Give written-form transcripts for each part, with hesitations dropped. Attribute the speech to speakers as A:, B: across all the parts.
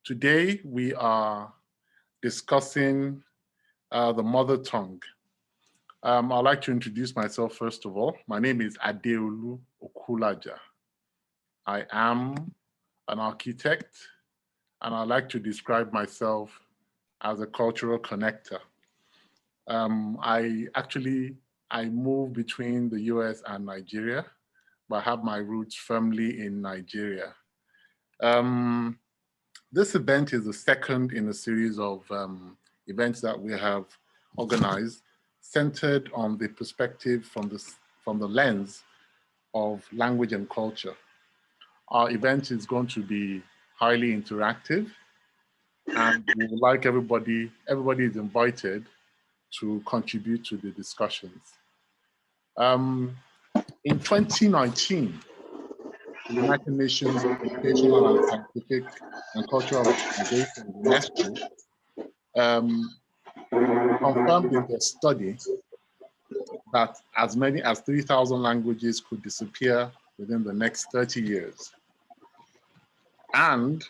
A: Today, we are discussing the mother tongue. I'd like to introduce myself first of all. My name is Adeolu Okulaja. I am an architect, and I like to describe myself as a cultural connector. I move between the US and Nigeria, but I have my roots firmly in Nigeria. Um, This event is the second in a series of events that we have organized, centered on the perspective from the lens of language and culture. Our event is going to be highly interactive, and we would like everybody is invited to contribute to the discussions. Um, in 2019, the United Nations Educational and Scientific and Cultural Organization, UNESCO, um, confirmed in their study that as many as 3,000 languages could disappear within the next 30 years. And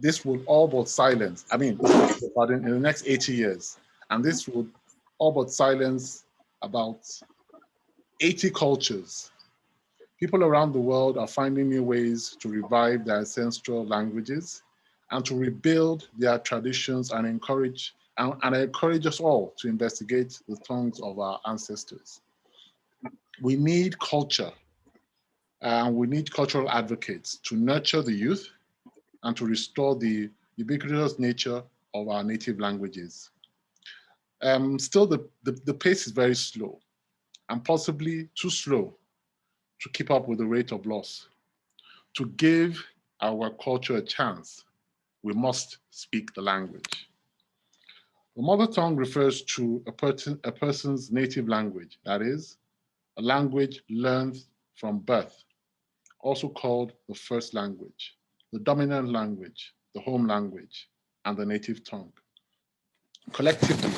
A: this would all but silence, pardon, in the next 80 years. And this would all but silence about 80 cultures. People around the world are finding new ways to revive their ancestral languages and to rebuild their traditions and I encourage us all to investigate the tongues of our ancestors. We need culture, and we need cultural advocates to nurture the youth and to restore the ubiquitous nature of our native languages. Still, the pace is very slow and possibly too slow to keep up with the rate of loss. To give our culture a chance, we must speak the language. The mother tongue refers to a person's native language, that is, a language learned from birth, also called the first language, the dominant language, the home language, and the native tongue. Collectively,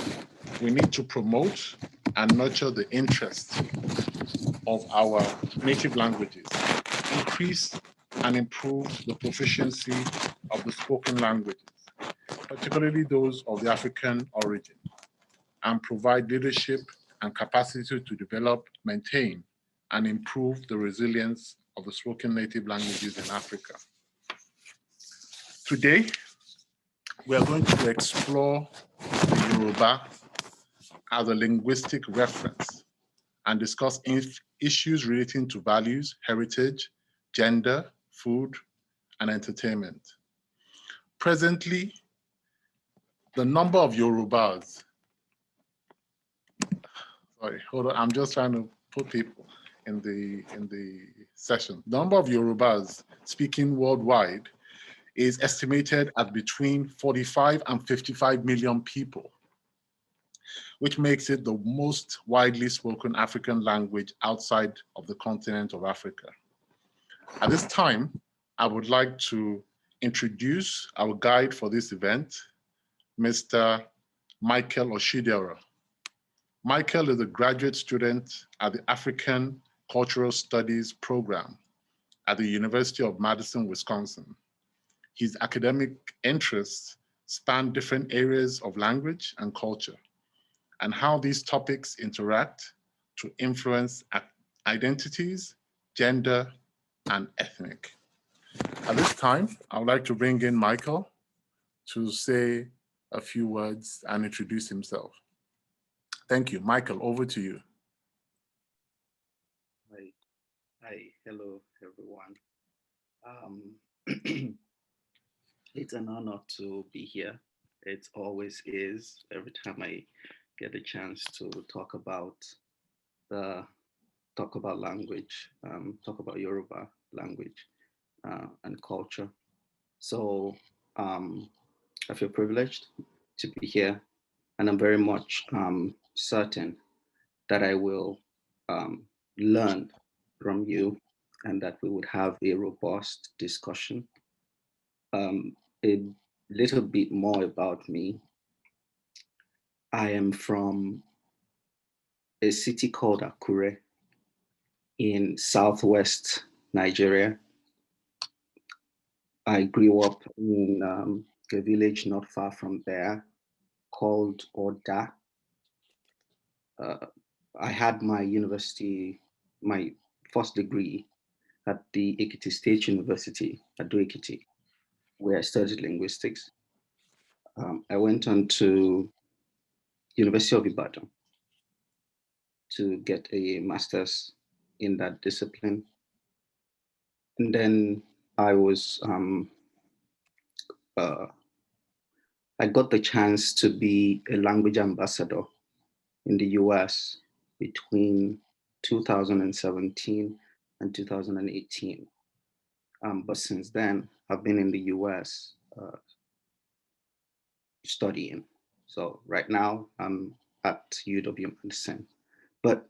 A: we need to promote and nurture the interests of our native languages, increase and improve the proficiency of the spoken languages, particularly those of the African origin, and provide leadership and capacity to develop, maintain, and improve the resilience of the spoken native languages in Africa. Today, we are going to explore the Yoruba as a linguistic reference and discuss issues relating to values, heritage, gender, food, and entertainment. Presently, the number of Yorubas, sorry, hold on, I'm just trying to put people in the session. The number of Yorubas speaking worldwide is estimated at between 45 and 55 million people, which makes it the most widely spoken African language outside of the continent of Africa. At this time, I would like to introduce our guide for this event, Mr. Michael Oshidera. Michael is a graduate student at the African Cultural Studies program at the University of Madison, Wisconsin. His academic interests span different areas of language and culture, and how these topics interact to influence identities, gender, and ethnic. At this time, I would like to bring in Michael to say a few words and introduce himself. Thank you. Michael, over to you.
B: Hi, hello everyone. It's an honor to be here. It always is every time I get a chance to the talk about language, talk about Yoruba language and culture. So I feel privileged to be here, and I'm very much certain that I will learn from you and that we would have a robust discussion. A little bit more about me. I am from a city called Akure in southwest Nigeria. I grew up in a village not far from there called Oda. I had my my first degree at the Ekiti State University at Ekiti, where I studied linguistics. I went on to University of Ibadan to get a master's in that discipline. And then I was, I got the chance to be a language ambassador in the US between 2017 and 2018. But since then, I've been in the US studying. So right now I'm at UW-Madison. But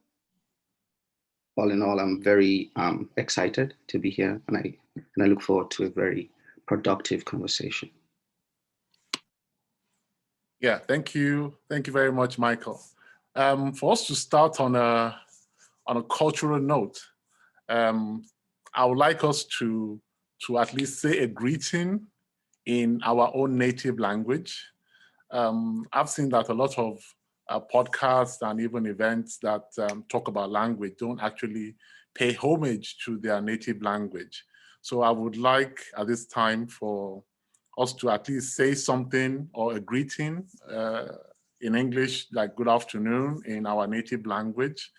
B: all in all, I'm very excited to be here, and I look forward to a very productive conversation.
A: Yeah, thank you very much, Michael. For us to start on a cultural note, I would like us to at least say a greeting in our own native language. I've seen that a lot of podcasts and even events that talk about language don't actually pay homage to their native language. So I would like at this time for us to at least say something or a greeting in English, like good afternoon in our native language.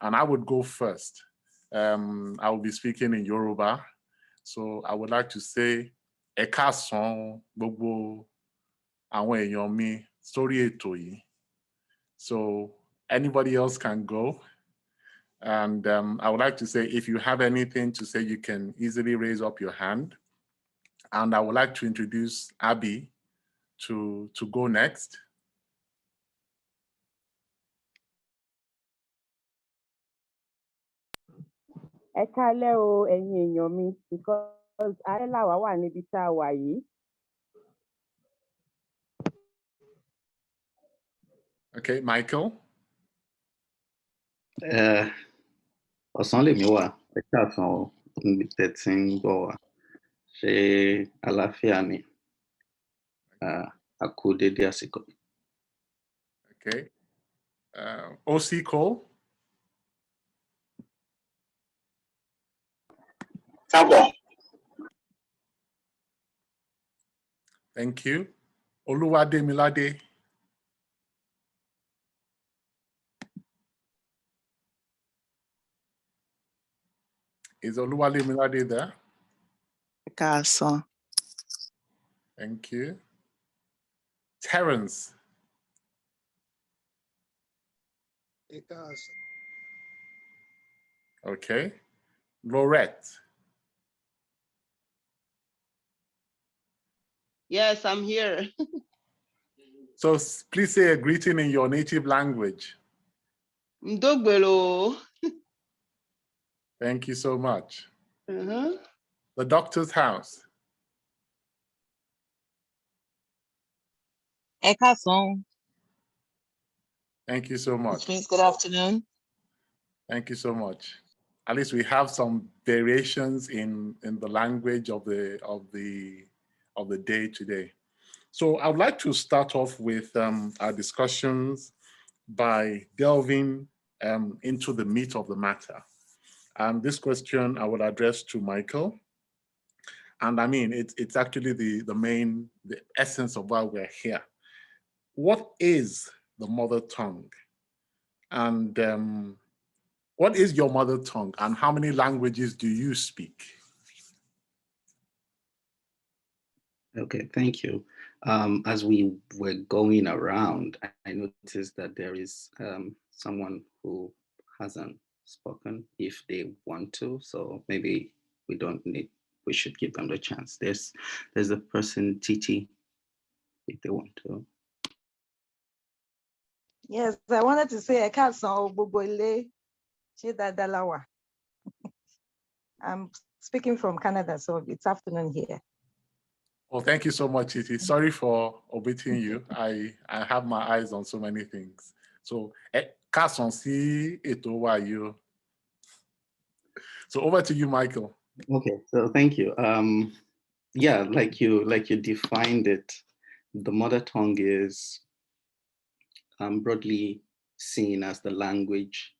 A: And I would go first. I will be speaking in Yoruba. So I would like to say, Ẹ káàsán gbogbo àwọn èèyàn mi sórí ètò yìí. So anybody else can go. And I would like to say, if you have anything to say, you can easily raise up your hand. And I would like to introduce Abby to go next.
C: Ẹ kálẹ́ o ẹ̀yin èèyàn mi because Adélàwà wà níbi tá a wà yìí.
A: Okay, Michael.
B: Ọ̀sán lèmi wà, ẹ káàsán o, níbi tẹ́ ti ń gbọ́ wa. Ṣé àlàáfíà ni? A kú dédé àsìkò.
A: Okay. OC Cole. Thank you. Oluwademilade. Is Oluwademilade there?
D: Káàsán.
A: Thank you. Terence. Okay. Laurette.
E: Yes, I'm here.
A: So please say a greeting in your native language.
E: Ndogbelo.
A: Thank you so much. The doctor's house.
D: Ẹ káàsán.
A: Thank you so much.
D: Which means good afternoon.
A: Thank you so much. At least we have some variations in the language of the day today. So I would like to start off with our discussions by delving into the meat of the matter. And this question I would address to Michael. And I mean, it's actually the essence of why we're here. What is the mother tongue? And what is your mother tongue? And how many languages do you speak?
B: Okay, thank you. As we were going around, I noticed that there is someone who hasn't spoken if they want to. So maybe we should give them the chance. There's a person, Titi, if they want to.
C: Yes, I wanted to say ẹ káàsán o gbogbo ilé ṣé dáadáa la wà. I'm speaking from Canada, so it's afternoon here.
A: Well, thank you so much, Titi. Sorry for omitting you. I have my eyes on so many things. So, káàsán sí ètò wa yìí. So over to you, Michael.
B: Okay, so thank you. Yeah, like you defined it, the mother tongue is broadly seen as the language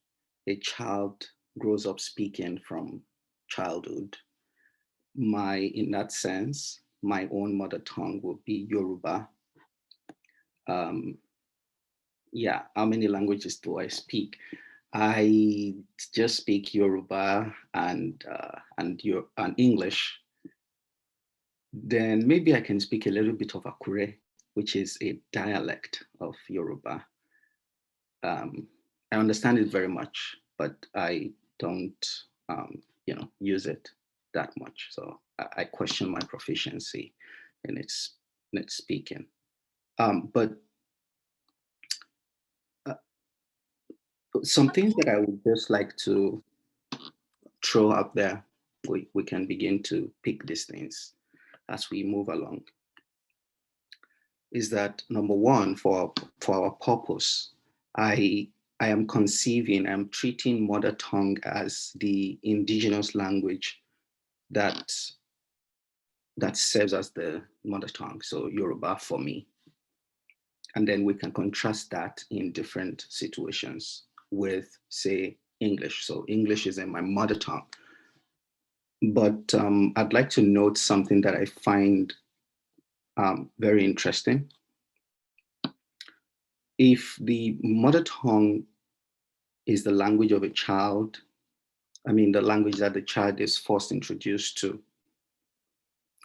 B: a child grows up speaking from childhood. In that sense, my own mother tongue would be Yoruba. Um, yeah, how many languages do I speak? I just speak Yoruba and English. Then maybe I can speak a little bit of Akure, which is a dialect of Yoruba. I understand it very much, but I don't, use it that much. So I question my proficiency in its speaking. But uh, some things that I would just like to throw out there, we can begin to pick these things as we move along, is that number one, for our purpose, I am conceiving, I'm treating mother tongue as the indigenous language that serves as the mother tongue. So Yoruba for me. And then we can contrast that in different situations with, say, English. So English is in my mother tongue. But I'd like to note something that I find very interesting. If the mother tongue is the language of a child, the language that the child is first introduced to,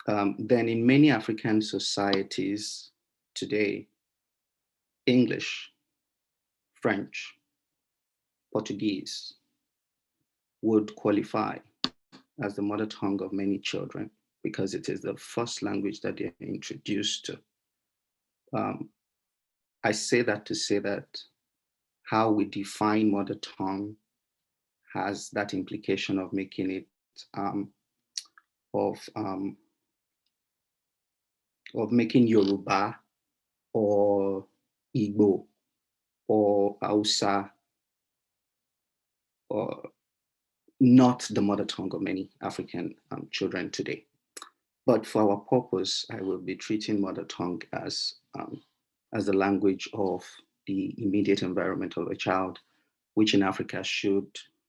B: then in many African societies today, English, French, Portuguese would qualify as the mother tongue of many children because it is the first language that they're introduced to. I say that to say that how we define mother tongue has that implication of making it of making Yoruba or Igbo or Hausa or not the mother tongue of many African children today. But for our purpose, I will be treating mother tongue as the language of the immediate environment of a child, which in Africa should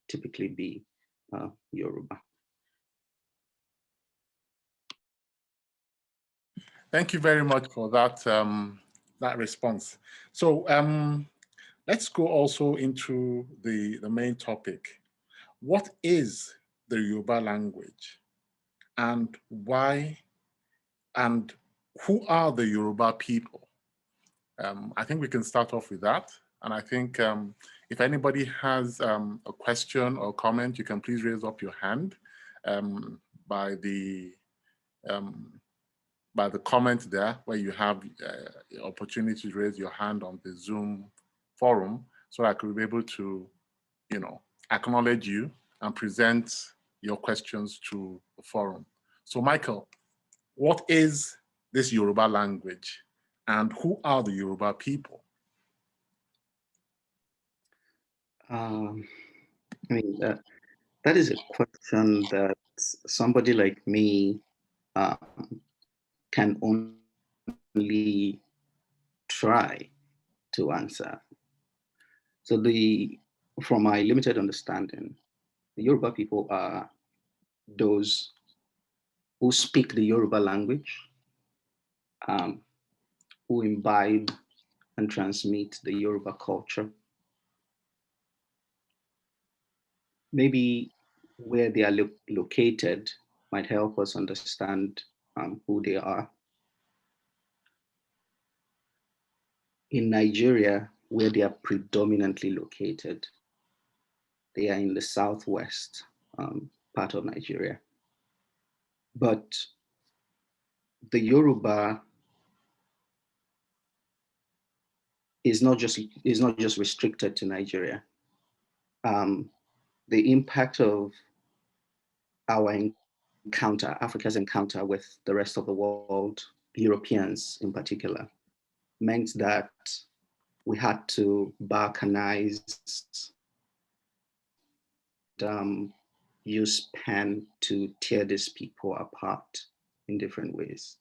B: typically be Yoruba.
A: Thank you very much for that that response. So let's go also into the main topic. What is the Yoruba language, and why, and who are the Yoruba people? I think we can start off with that. And I think if anybody has a question or comment, you can please raise up your hand by the comment there, where you have the opportunity to raise your hand on the Zoom forum, so I could be able to, acknowledge you and present your questions to the forum. So Michael, what is this Yoruba language, and who are the Yoruba people?
B: That is a question that somebody like me can only try to answer. So from my limited understanding, the Yoruba people are those who speak the Yoruba language, who imbibe and transmit the Yoruba culture. Maybe where they are located might help us understand who they are. In Nigeria, where they are predominantly located, they are in the southwest part of Nigeria. But the Yoruba is not just restricted to Nigeria. The impact of our encounter, Africa's encounter with the rest of the world, Europeans in particular, meant that we had to balkanize, use pen to tear these people apart. in different ways.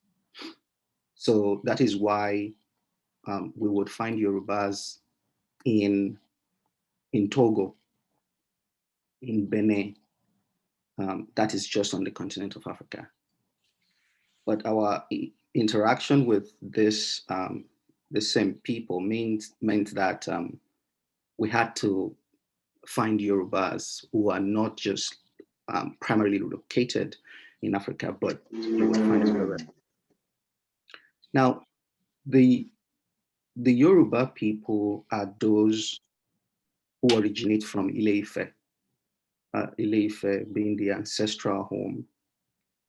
B: So that is why we would find Yorubas in Togo, in Benin. That is just on the continent of Africa. But our interaction with this the same people meant that we had to find Yorubas who are not just primarily located in Africa, but you would find everywhere. Now, the Yoruba people are those who originate from Ile-Ife. Ile-Ife being the ancestral home.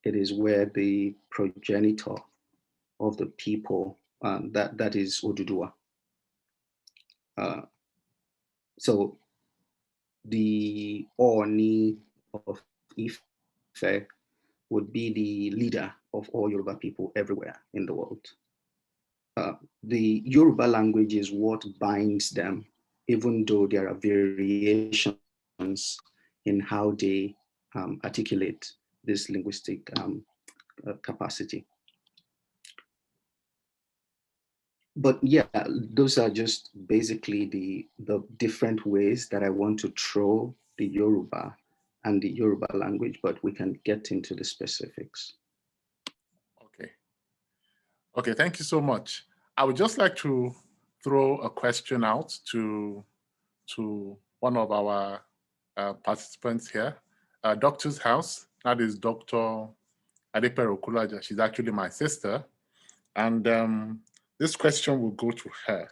B: It is where the progenitor of the people, that is Oduduwa. So the Oni of Ife would be the leader of all Yoruba people everywhere in the world. The Yoruba language is what binds them, even though there are variations in how they articulate this linguistic capacity. But yeah, those are just basically the different ways that I want to throw the Yoruba and the Yoruba language, but we can get into the specifics.
A: Okay. Okay, thank you so much. I would just like to throw a question out to one of our participants here, Doctor's House. That is Dr. Adepero Kulaja. She's actually my sister. And this question will go to her.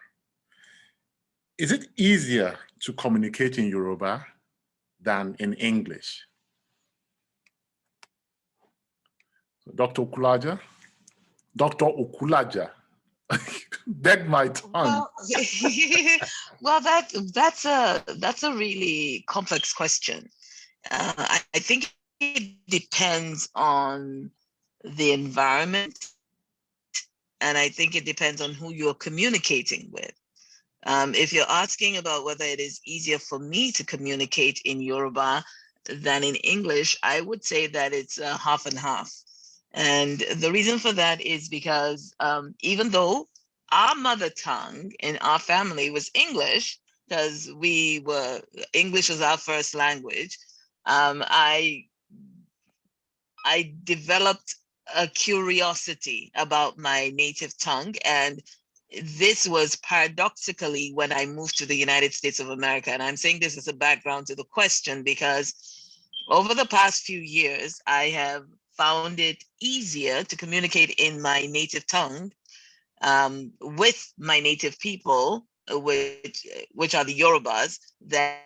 A: Is it easier to communicate in Yoruba than in English? Dr. Okulaja? Dr. Okulaja. Beg my tongue.
D: Well, well, that's a really complex question. I think it depends on the environment, and I think it depends on who you're communicating with. If you're asking about whether it is easier for me to communicate in Yoruba than in English, I would say that it's half and half. And the reason for that is because even though our mother tongue in our family was English, because English was our first language, I developed a curiosity about my native tongue. And this was paradoxically when I moved to the United States of America. And I'm saying this as a background to the question because over the past few years, I have found it easier to communicate in my native tongue with my native people, which are the Yorubas, than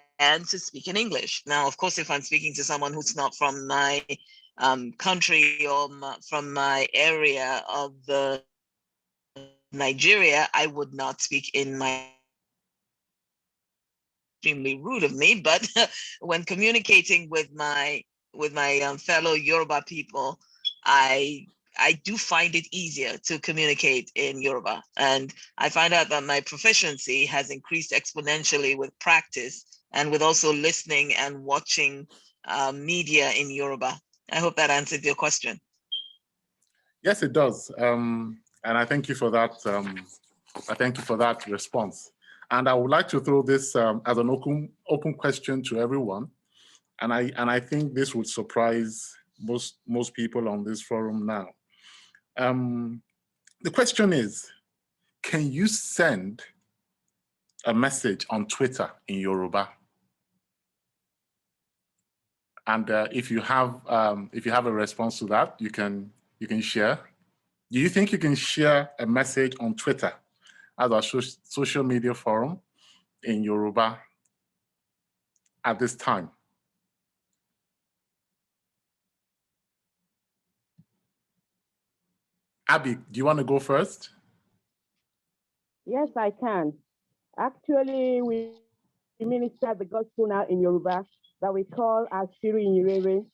D: to speak in English. Now, of course, if I'm speaking to someone who's not from my country or from my area of the Nigeria, I would not speak in my extremely rude of me, but when communicating with my fellow Yoruba people, I do find it easier to communicate in Yoruba. And I find out that my proficiency has increased exponentially with practice and with also listening and watching media in Yoruba. I hope that answered your question.
A: Yes, it does. And I thank you for that. I thank you for that response. And I would like to throw this as an open question to everyone. And I think this would surprise most people on this forum now. The question is, can you send a message on Twitter in Yoruba? And if you have a response to that, you can share. Do you think you can share a message on Twitter as a social media forum in Yoruba at this time? Abby, do you want to go first?
E: Yes, I can. Actually, we minister the gospel now in Yoruba that we call Ashiri Nyirere.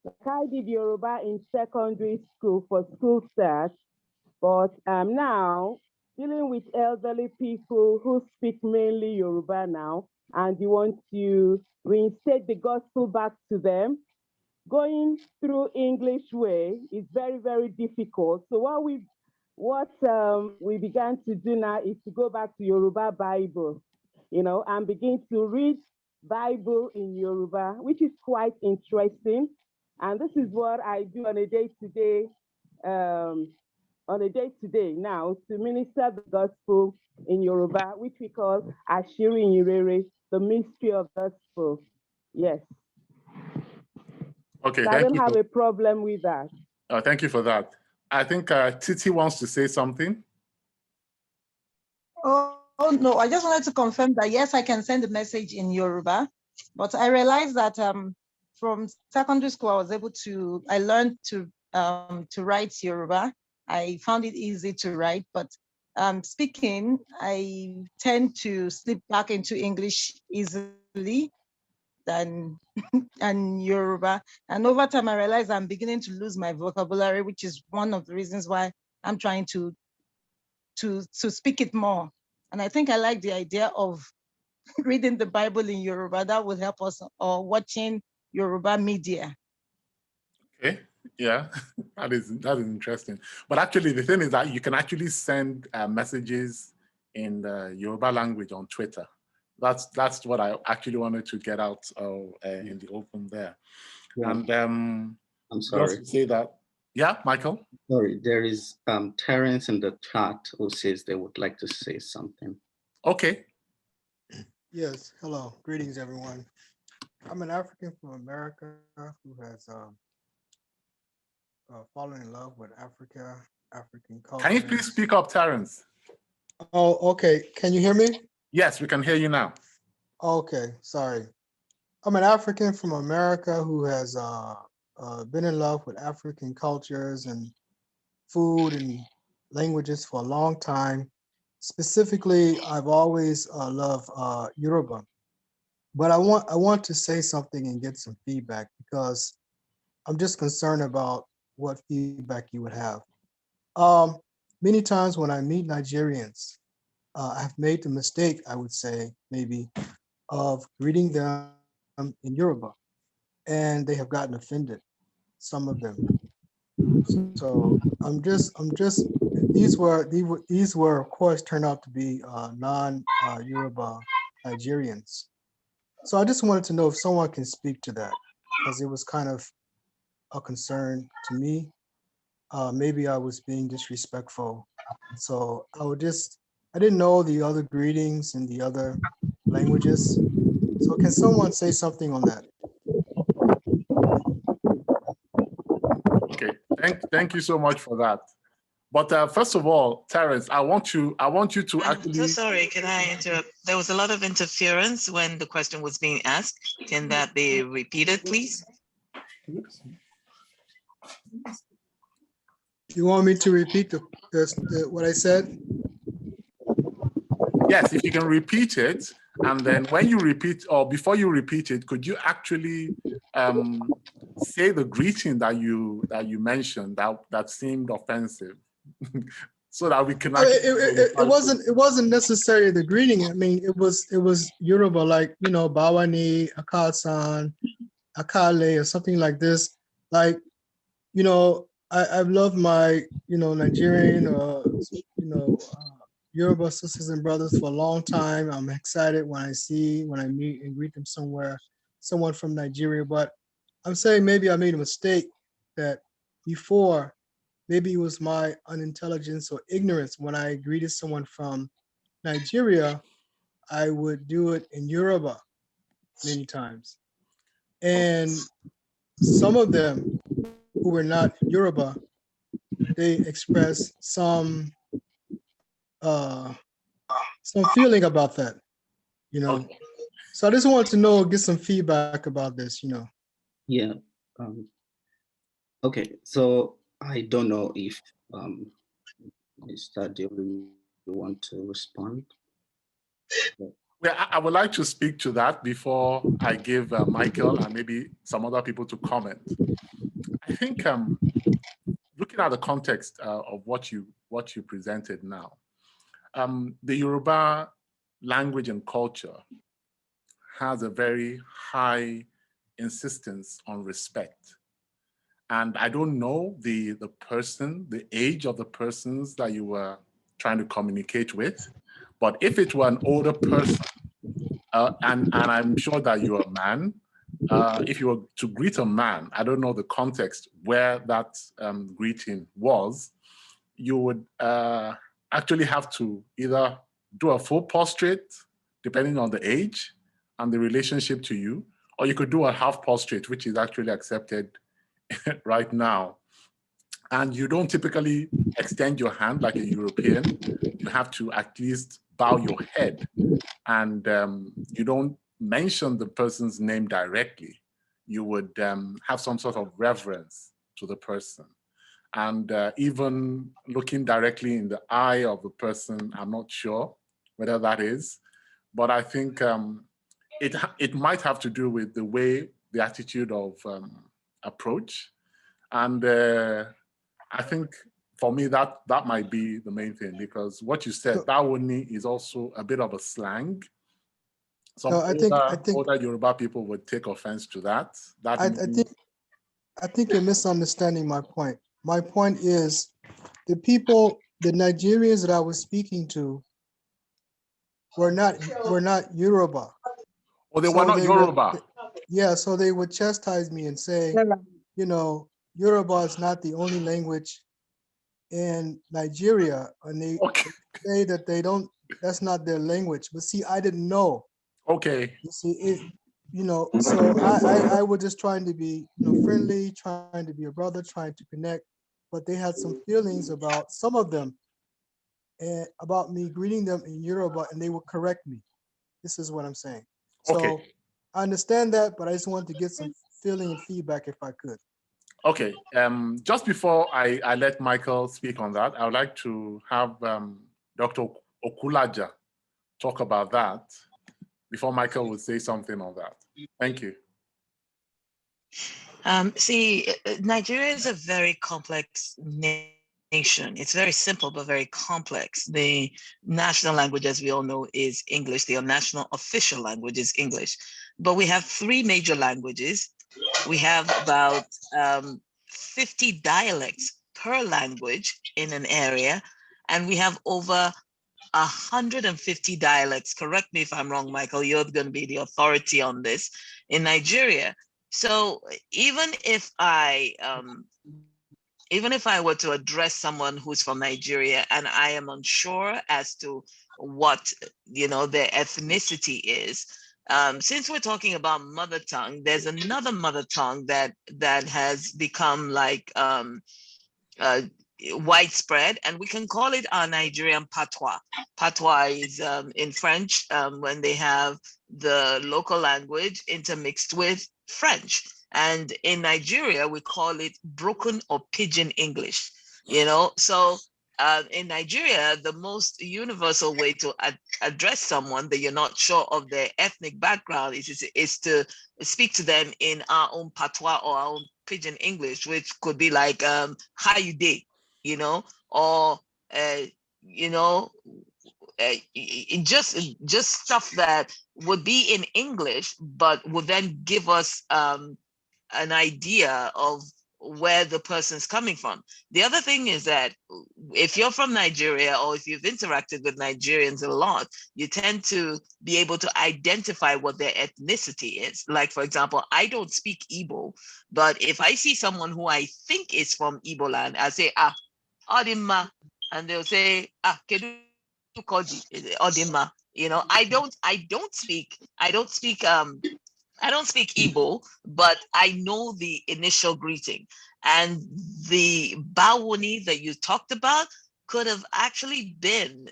E: Like I did Yoruba in secondary school for school start, but now dealing with elderly people who speak mainly Yoruba now, and you want to reinstate the gospel back to them. going through English way is very, very difficult. So what we began to do now is to go back to Yoruba Bible, and begin to read Bible in Yoruba, which is quite interesting. And this is what I do on a day-to-day now to minister the gospel in Yoruba, which we call Ashiri Nyirere, the mystery of gospel. Yes.
A: Okay,
E: So I don't have a problem with that.
A: Thank you for that. I think Titi wants to say something.
C: Oh, no, I just wanted to confirm that, yes, I can send a message in Yoruba, but I realized that from secondary school, I learned to write Yoruba. I found it easy to write, but speaking, I tend to slip back into English easily than and Yoruba. And over time, I realized I'm beginning to lose my vocabulary, which is one of the reasons why I'm trying to speak it more. And I think I like the idea of reading the Bible in Yoruba. That would help us, or watching Yoruba media.
A: Okay, yeah, that is interesting. But actually, the thing is that you can actually send messages in the Yoruba language on Twitter. That's what I actually wanted to get out in the open there.
B: Yeah.
A: And
B: I'm sorry
A: just to say that. Yeah, Michael.
B: Sorry, there is Terence in the chat who says they would like to say something.
A: Okay.
F: Yes, hello, greetings everyone. I'm an African from America who has fallen in love with African culture.
A: Can you please speak up, Terence?
F: Oh, okay, can you hear me?
A: Yes, we can hear you now.
F: Okay, sorry. I'm an African from America who has been in love with African cultures and food and languages for a long time. Specifically, I've always loved Yoruba. But I want to say something and get some feedback because I'm just concerned about what feedback you would have. Many times when I meet Nigerians, I've made the mistake, I would say, maybe, of greeting them in Yoruba, and they have gotten offended, some of them. So these were of course turned out to be non-Yoruba Nigerians. So I just wanted to know if someone can speak to that, because it was kind of a concern to me. Maybe I was being disrespectful. So I didn't know the other greetings in the other languages. So can someone say something on that?
A: Okay, thank you so much for that. But first of all, Terence, I want you to actually.
D: I'm so sorry, can I interrupt? There was a lot of interference when the question was being asked. Can that be repeated, please?
F: You want me to repeat what I said?
A: Yes, if you can repeat it, and then when you repeat, or before you repeat it, could you actually say the greeting that you mentioned that seemed offensive, so that we can.
F: It wasn't necessarily the greeting. I mean, it was Yoruba, like, Bawani, Akasan, Akale, or something like this. Like, I've loved my Nigerian or Yoruba sisters and brothers for a long time. I'm excited when I meet and greet them someone from Nigeria. But I'm saying maybe I made a mistake that before, maybe it was my unintelligence or ignorance. When I greeted someone from Nigeria, I would do it in Yoruba many times. And some of them who were not Yoruba, they expressed some feeling about that,
A: Okay.
F: So I just wanted to get some feedback about this,
B: Yeah. Okay, so I don't know if Mr. Diolu want to respond.
A: Well, I would like to speak to that before I give Michael and maybe some other people to comment. I think looking at the context of what you presented now, the Yoruba language and culture has a very high insistence on respect And I don't know the person, the age of the persons that you were trying to communicate with. But if it were an older person, and I'm sure that you're a man, if you were to greet a man, I don't know the context where that greeting was, you would actually have to either do a full portrait, depending on the age and the relationship to you, or you could do a half portrait, which is actually accepted right now. And you don't typically extend your hand like a European. You have to at least bow your head, and you don't mention the person's name directly. You would have some sort of reverence to the person. And even looking directly in the eye of the person, I'm not sure whether that is, but I think it might have to do with the way, the attitude of approach. And I think for me, that might be the main thing, because what you said,
F: So-
A: Bawoni is also a bit of a slang. Some
F: No,
A: older Yoruba people would take offense to that. That
F: I
A: means,
F: think you're misunderstanding my point. My point is the people, the Nigerians that I was speaking to were not Yoruba.
A: oh, they were
F: So
A: not Yoruba.
F: Yeah, so they would chastise me and say, you know, Yoruba is not the only language in Nigeria, and they
A: Okay.
F: say that that's not their language. But see, I didn't know.
A: Okay.
F: You see, so I was just trying to be, friendly, trying to be a brother, trying to connect, but they had some feelings about some of them and about me greeting them in Yoruba, and they would correct me. This is what I'm saying. So
A: Okay.
F: I understand that, but I just wanted to get some feeling and feedback if I could.
A: Okay. Just before I let Michael speak on that, I would like to have Dr. Okulaja talk about that before Michael would say something on that. Thank you.
D: See, Nigeria is a very complex nation. It's very simple, but very complex. The national language, as we all know, is English. The national official language is English. But we have three major languages. We have about 50 dialects per language in an area, and we have over 150 dialects. Correct me if I'm wrong, Michael. You're going to be the authority on this in Nigeria. So even if I were to address someone who's from Nigeria and I am unsure as to what their ethnicity is, since we're talking about mother tongue, there's another mother tongue that has become like widespread, and we can call it our Nigerian patois. Patois is in French when they have the local language intermixed with French. And in Nigeria, we call it broken or pidgin English, So in Nigeria, the most universal way to address someone that you're not sure of their ethnic background is to speak to them in our own patois or our own pidgin English, which could be like, how you day, or, just stuff that would be in English, but would then give us an idea of where the person's coming from. The other thing is that if you're from Nigeria or if you've interacted with Nigerians a lot, you tend to be able to identify what their ethnicity is. Like, for example, I don't speak Igbo, but if I see someone who I think is from Igbo land, I say, Odima, and they'll say, Kedu Koji, Odima. I don't speak Igbo, but I know the initial greeting. And the Bawoni that you talked about could have actually been,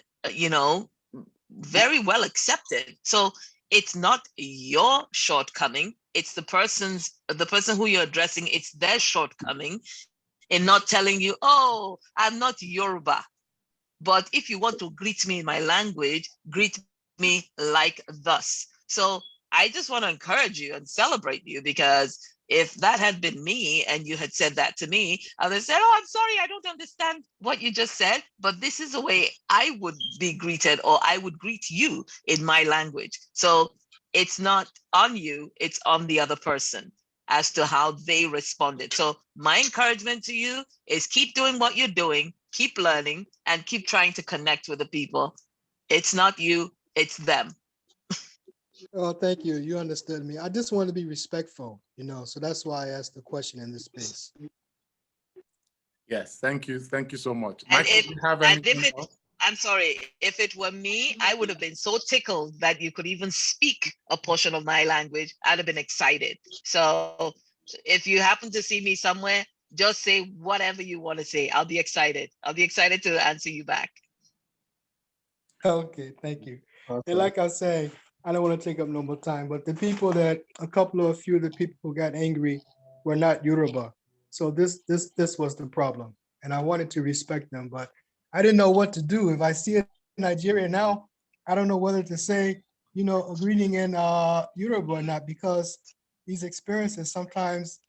D: very well accepted. So it's not your shortcoming. It's the person who you're addressing, it's their shortcoming in not telling you, oh, I'm not Yoruba. But if you want to greet me in my language, greet me like thus. So I just want to encourage you and celebrate you, because if that had been me and you had said that to me, I would have said, oh, I'm sorry, I don't understand what you just said, but this is the way I would be greeted, or I would greet you in my language. So it's not on you, it's on the other person. as to how they responded. So my encouragement to you is keep doing what you're doing, keep learning, and keep trying to connect with the people. It's not you, it's them.
F: Oh, thank you. You understood me. I just want to be respectful, so that's why I asked the question in this space.
A: Yes, thank you so much.
D: And
A: Michael, do you have
D: if
A: anything
D: it,
A: else?
D: I'm sorry, if it were me, I would have been so tickled that you could even speak a portion of my language. I'd have been excited. So if you happen to see me somewhere, just say whatever you want to say. I'll be excited. I'll be excited to answer you back.
F: Okay, thank you.
A: Okay.
F: And like I say, I don't want to take up no more time, but a few of the people who got angry were not Yoruba. So this was the problem. And I wanted to respect them, but I didn't know what to do. If I see a Nigerian now, I don't know whether to say, a greeting in Yoruba or not, because these experiences sometimes,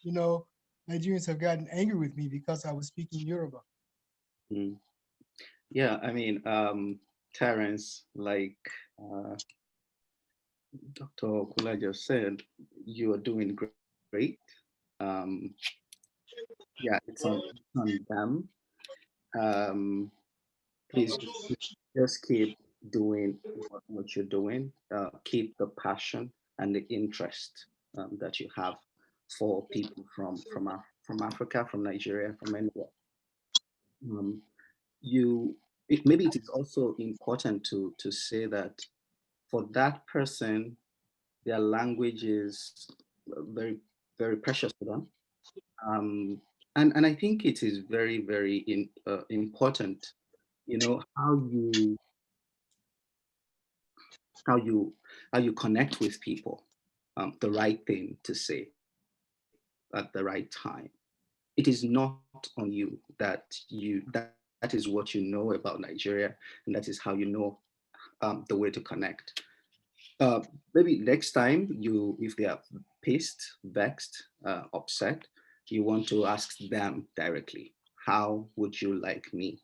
F: Nigerians have gotten angry with me because I was speaking Yoruba.
B: Mm. Yeah, I mean, Terence, like Dr. Kula just said, you are doing great. Um, yeah, it's on them. Um, please just keep doing what you're doing. Keep the passion and the interest that you have for people from Africa, from Nigeria, from anywhere. Um, maybe it is also important to say that for that person, their language is very very precious to them. Um, and I think it is very very important, how you how you connect with people, the right thing to say at the right time. It is not on you that is what you know about Nigeria, and that is how you know the way to connect. Maybe next time if they are pissed, vexed, upset, you want to ask them directly, how would you like me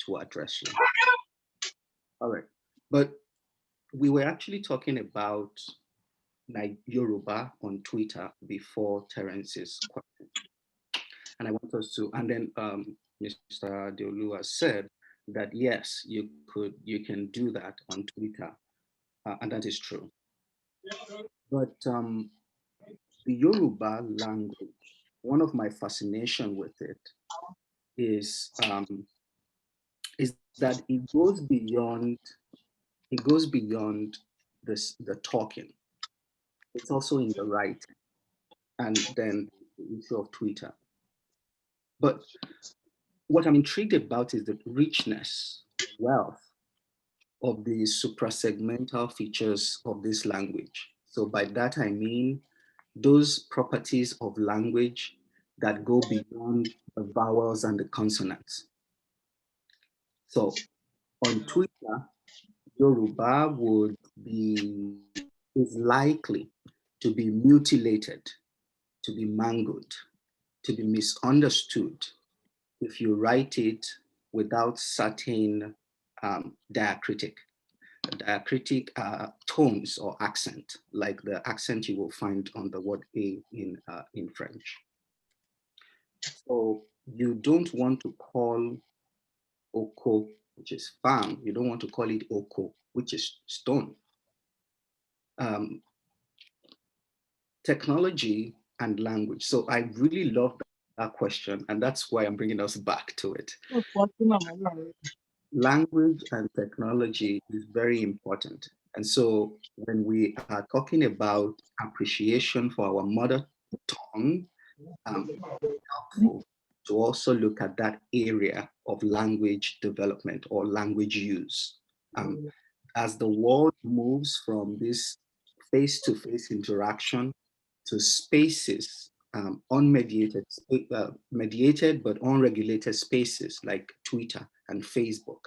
B: to address you? All right. But we were actually talking about Yoruba on Twitter before Terence's question. And I want us to, and then Mr. Deolu has said that yes, you can do that on Twitter, and that is true. But the Yoruba language, one of my fascination with it is is that it goes beyond the talking. It's also in the writing, and then the issue of Twitter. But what I'm intrigued about is the richness, wealth of the suprasegmental features of this language. So by that I mean those properties of language that go beyond the vowels and the consonants. So on Twitter, Yoruba is likely to be mutilated, to be mangled, to be misunderstood if you write it without certain diacritic tones or accent, like the accent you will find on the word a in French. So you don't want to call oko, which is farm, you don't want to call it oko, which is stone. Um, Technology and language. So I really love that question, and that's why I'm bringing us back to it. Language and technology is very important. And so when we are talking about appreciation for our mother tongue, it's helpful to also look at that area of language development or language use. As the world moves from this face-to-face interaction to spaces, mediated but unregulated spaces like Twitter and Facebook,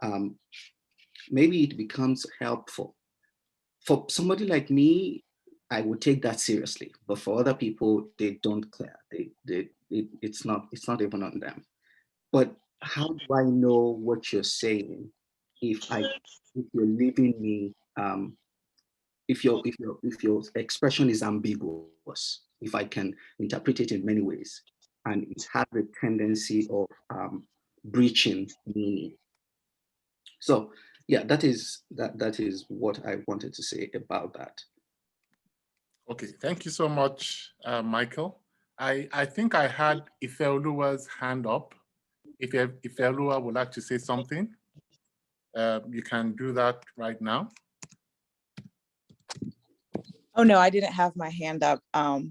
B: um, maybe it becomes helpful. For somebody like me, I would take that seriously, but for other people, they don't care. It's not even on them. But how do I know what you're saying if you're leaving me, if your expression is ambiguous? if I can interpret it in many ways. And it has a tendency of breaching meaning. So yeah, that is what I wanted to say about that.
A: Okay, thank you so much, Michael. I think I had Ifeoluwa's hand up. If Ifeoluwa would like to say something, you can do that right now.
G: Oh no, I didn't have my hand up.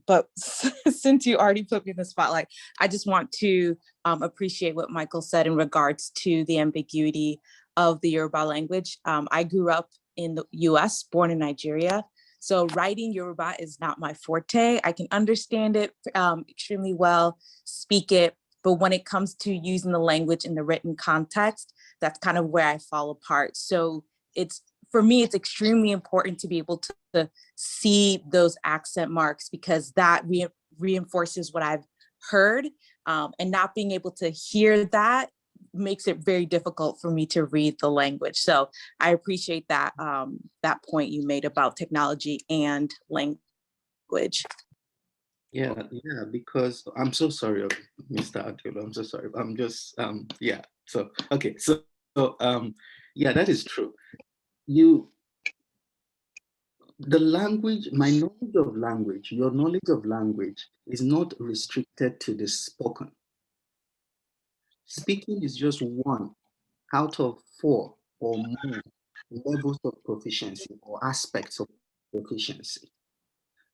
G: But since you already put me in the spotlight, I just want to appreciate what Michael said in regards to the ambiguity of the Yoruba language. I grew up in the US, born in Nigeria. So writing Yoruba is not my forte. I can understand it extremely well, speak it, but when it comes to using the language in the written context, that's kind of where I fall apart. So for me, it's extremely important to be able to see those accent marks, because that reinforces what I've heard, and not being able to hear that makes it very difficult for me to read the language. So I appreciate that that point you made about technology and language.
B: Yeah, because I'm so sorry, Mr. Adilo, I'm so sorry. I'm just, yeah. So, okay, so yeah, that is true. The language, my knowledge of language, your knowledge of language is not restricted to the spoken. Speaking is just one out of 4 or more levels of proficiency or aspects of proficiency.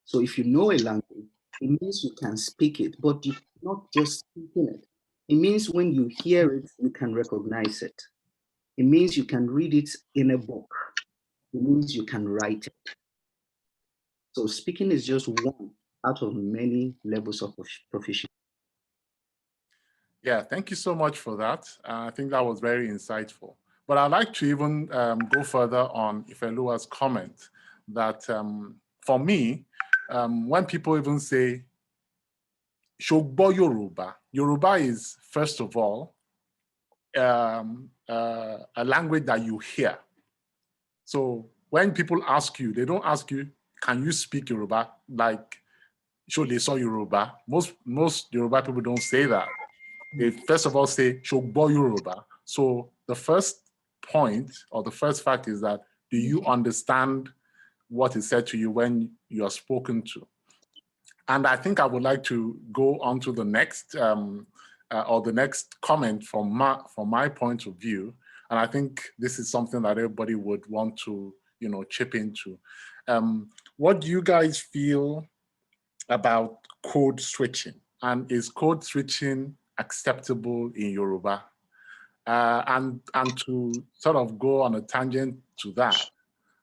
B: So if you know a language, it means you can speak it, but you're not just speaking it. It means when you hear it, you can recognize it. It means you can read it in a book. It means you can write it. So speaking is just one out of many levels of proficiency.
A: Yeah, thank you so much for that. I think that was very insightful. But I'd like to even go further on Ifeoluwa's comment that for me, when people even say, Shogbo Yoruba, Yoruba is, first of all, a language that you hear. So when people ask you, they don't ask you, can you speak Yoruba? Like, show they saw Yoruba. Most Yoruba people don't say that. They first of all say, Shogbo Yoruba. So the first point or the first fact is that, do you understand what is said to you when you are spoken to? And I think I would like to go on to the next or the next comment from my point of view. And I think this is something that everybody would want to, chip into. What do you guys feel about code switching? And is code switching acceptable in Yoruba? And to sort of go on a tangent to that,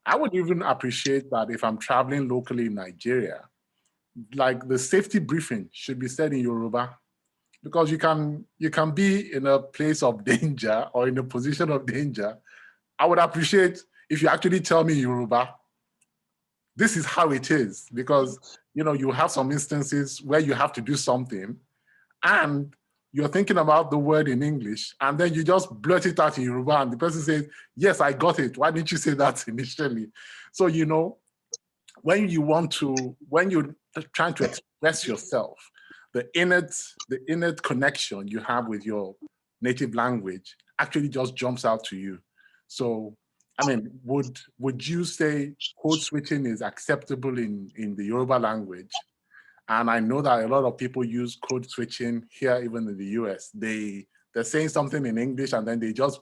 A: I would even appreciate that if I'm traveling locally in Nigeria, like the safety briefing should be said in Yoruba, because you can be in a place of danger or in a position of danger. I would appreciate if you actually tell me Yoruba, this is how it is, because you have some instances where you have to do something and you're thinking about the word in English and then you just blurt it out in Yoruba and the person says, yes, I got it. Why didn't you say that initially? So, when you're trying to express yourself, the innate connection you have with your native language actually just jumps out to you. So, I mean, would you say code switching is acceptable in the Yoruba language? And I know that a lot of people use code switching here, even in the US. They're saying something in English and then they just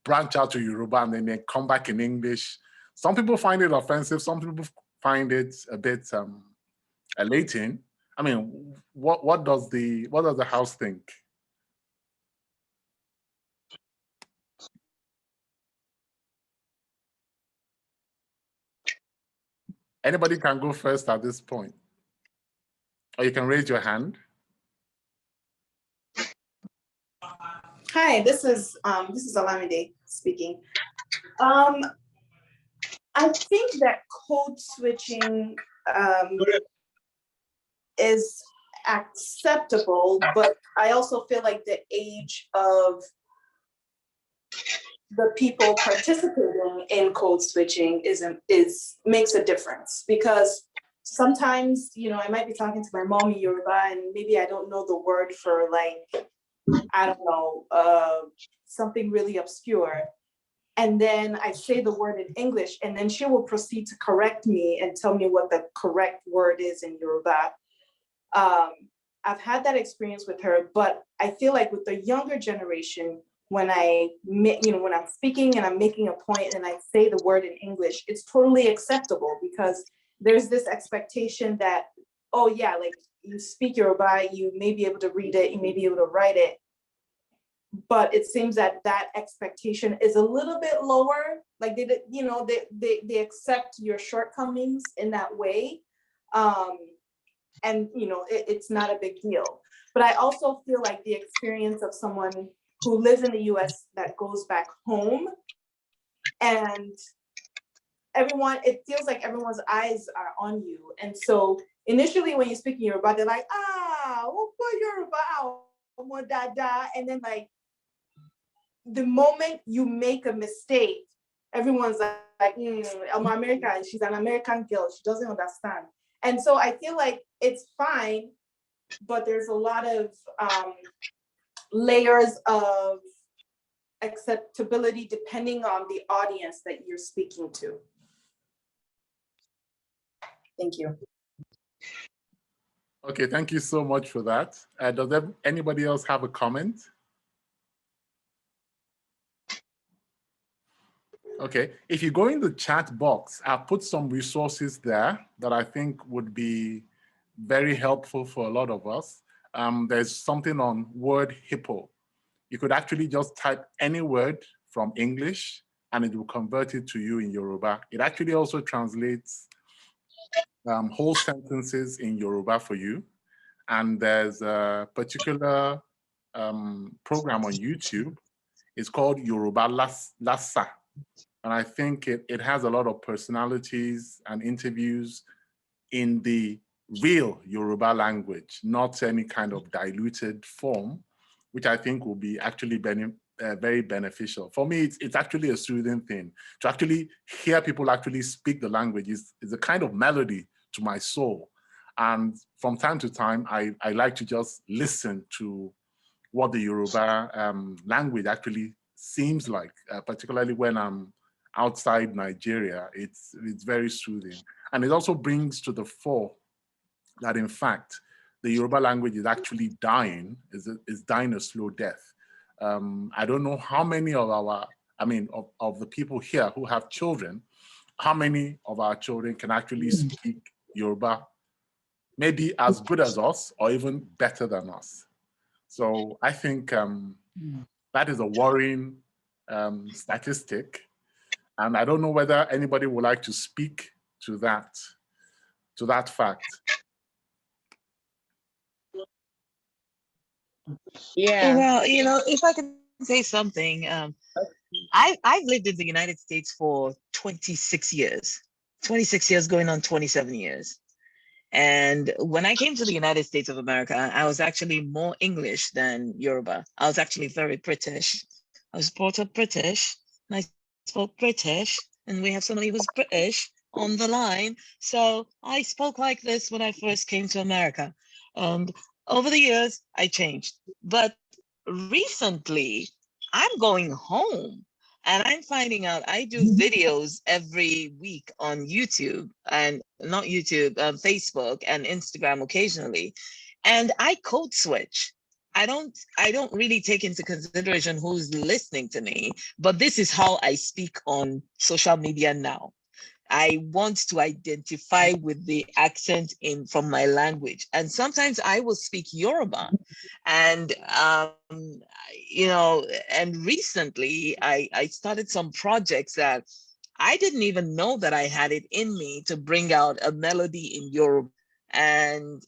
A: branch out to Yoruba and then they come back in English. Some people find it offensive. Some people find it a bit elating. I mean, what does the house think? Anybody can go first at this point, or you can raise your hand.
H: Hi, this is Olamide speaking. I think that code switching is acceptable, but I also feel like the age of the people participating in code switching makes a difference, because sometimes, you know, I might be talking to my mom in Yoruba and maybe I don't know the word for like, I don't know, something really obscure. And then I say the word in English and then she will proceed to correct me and tell me what the correct word is in Yoruba. I've had that experience with her, but I feel like with the younger generation, when when I'm speaking and I'm making a point and I say the word in English, it's totally acceptable because there's this expectation that, oh yeah, like you speak Yoruba, you may be able to read it, you may be able to write it. But it seems that that expectation is a little bit lower. Like they accept your shortcomings in that way. And it's not a big deal. But I also feel like the experience of someone who lives in the US that goes back home and it feels like everyone's eyes are on you. And so initially when you're speaking Yoruba, they're like, Yoruba, and then like the moment you make a mistake, everyone's like, I'm American, she's an American girl, she doesn't understand. And so I feel like it's fine, but there's a lot of layers of acceptability depending on the audience that you're speaking to. Thank you.
A: Okay, thank you so much for that. Does anybody else have a comment? Okay, if you go in the chat box, I've put some resources there that I think would be very helpful for a lot of us. There's something on Word Hippo. You could actually just type any word from English and it will convert it to you in Yoruba. It actually also translates whole sentences in Yoruba for you. And there's a particular program on YouTube. It's called Yoruba Lassa. And I think it has a lot of personalities and interviews in the real Yoruba language, not any kind of diluted form, which I think will be actually very beneficial. For me, it's actually a soothing thing. To actually hear people actually speak the language is a kind of melody to my soul. And from time to time, I like to just listen to what the Yoruba language actually seems like, particularly when I'm outside Nigeria. It's very soothing. And it also brings to the fore that in fact, the Yoruba language is actually dying, is dying a slow death. I don't know how many of of the people here who have children, how many of our children can actually speak Yoruba, maybe as good as us or even better than us. So I think that is a worrying statistic. And I don't know whether anybody would like to speak to that fact.
D: Yeah. Well, if I can say something, I've lived in the United States for 26 years, 26 years going on 27 years. And when I came to the United States of America, I was actually more English than Yoruba. I was actually very British. I was brought up British, and I spoke British, and we have somebody who's British on the line. So I spoke like this when I first came to America. And over the years, I changed. But recently, I'm going home. And I'm finding out I do videos every week on YouTube and not YouTube, Facebook and Instagram occasionally. And I code switch. I don't really take into consideration who's listening to me, but this is how I speak on social media now. I want to identify with the accent from my language. And sometimes I will speak Yoruba. And, and recently I started some projects that I didn't even know that I had it in me to bring out a melody in Yoruba. And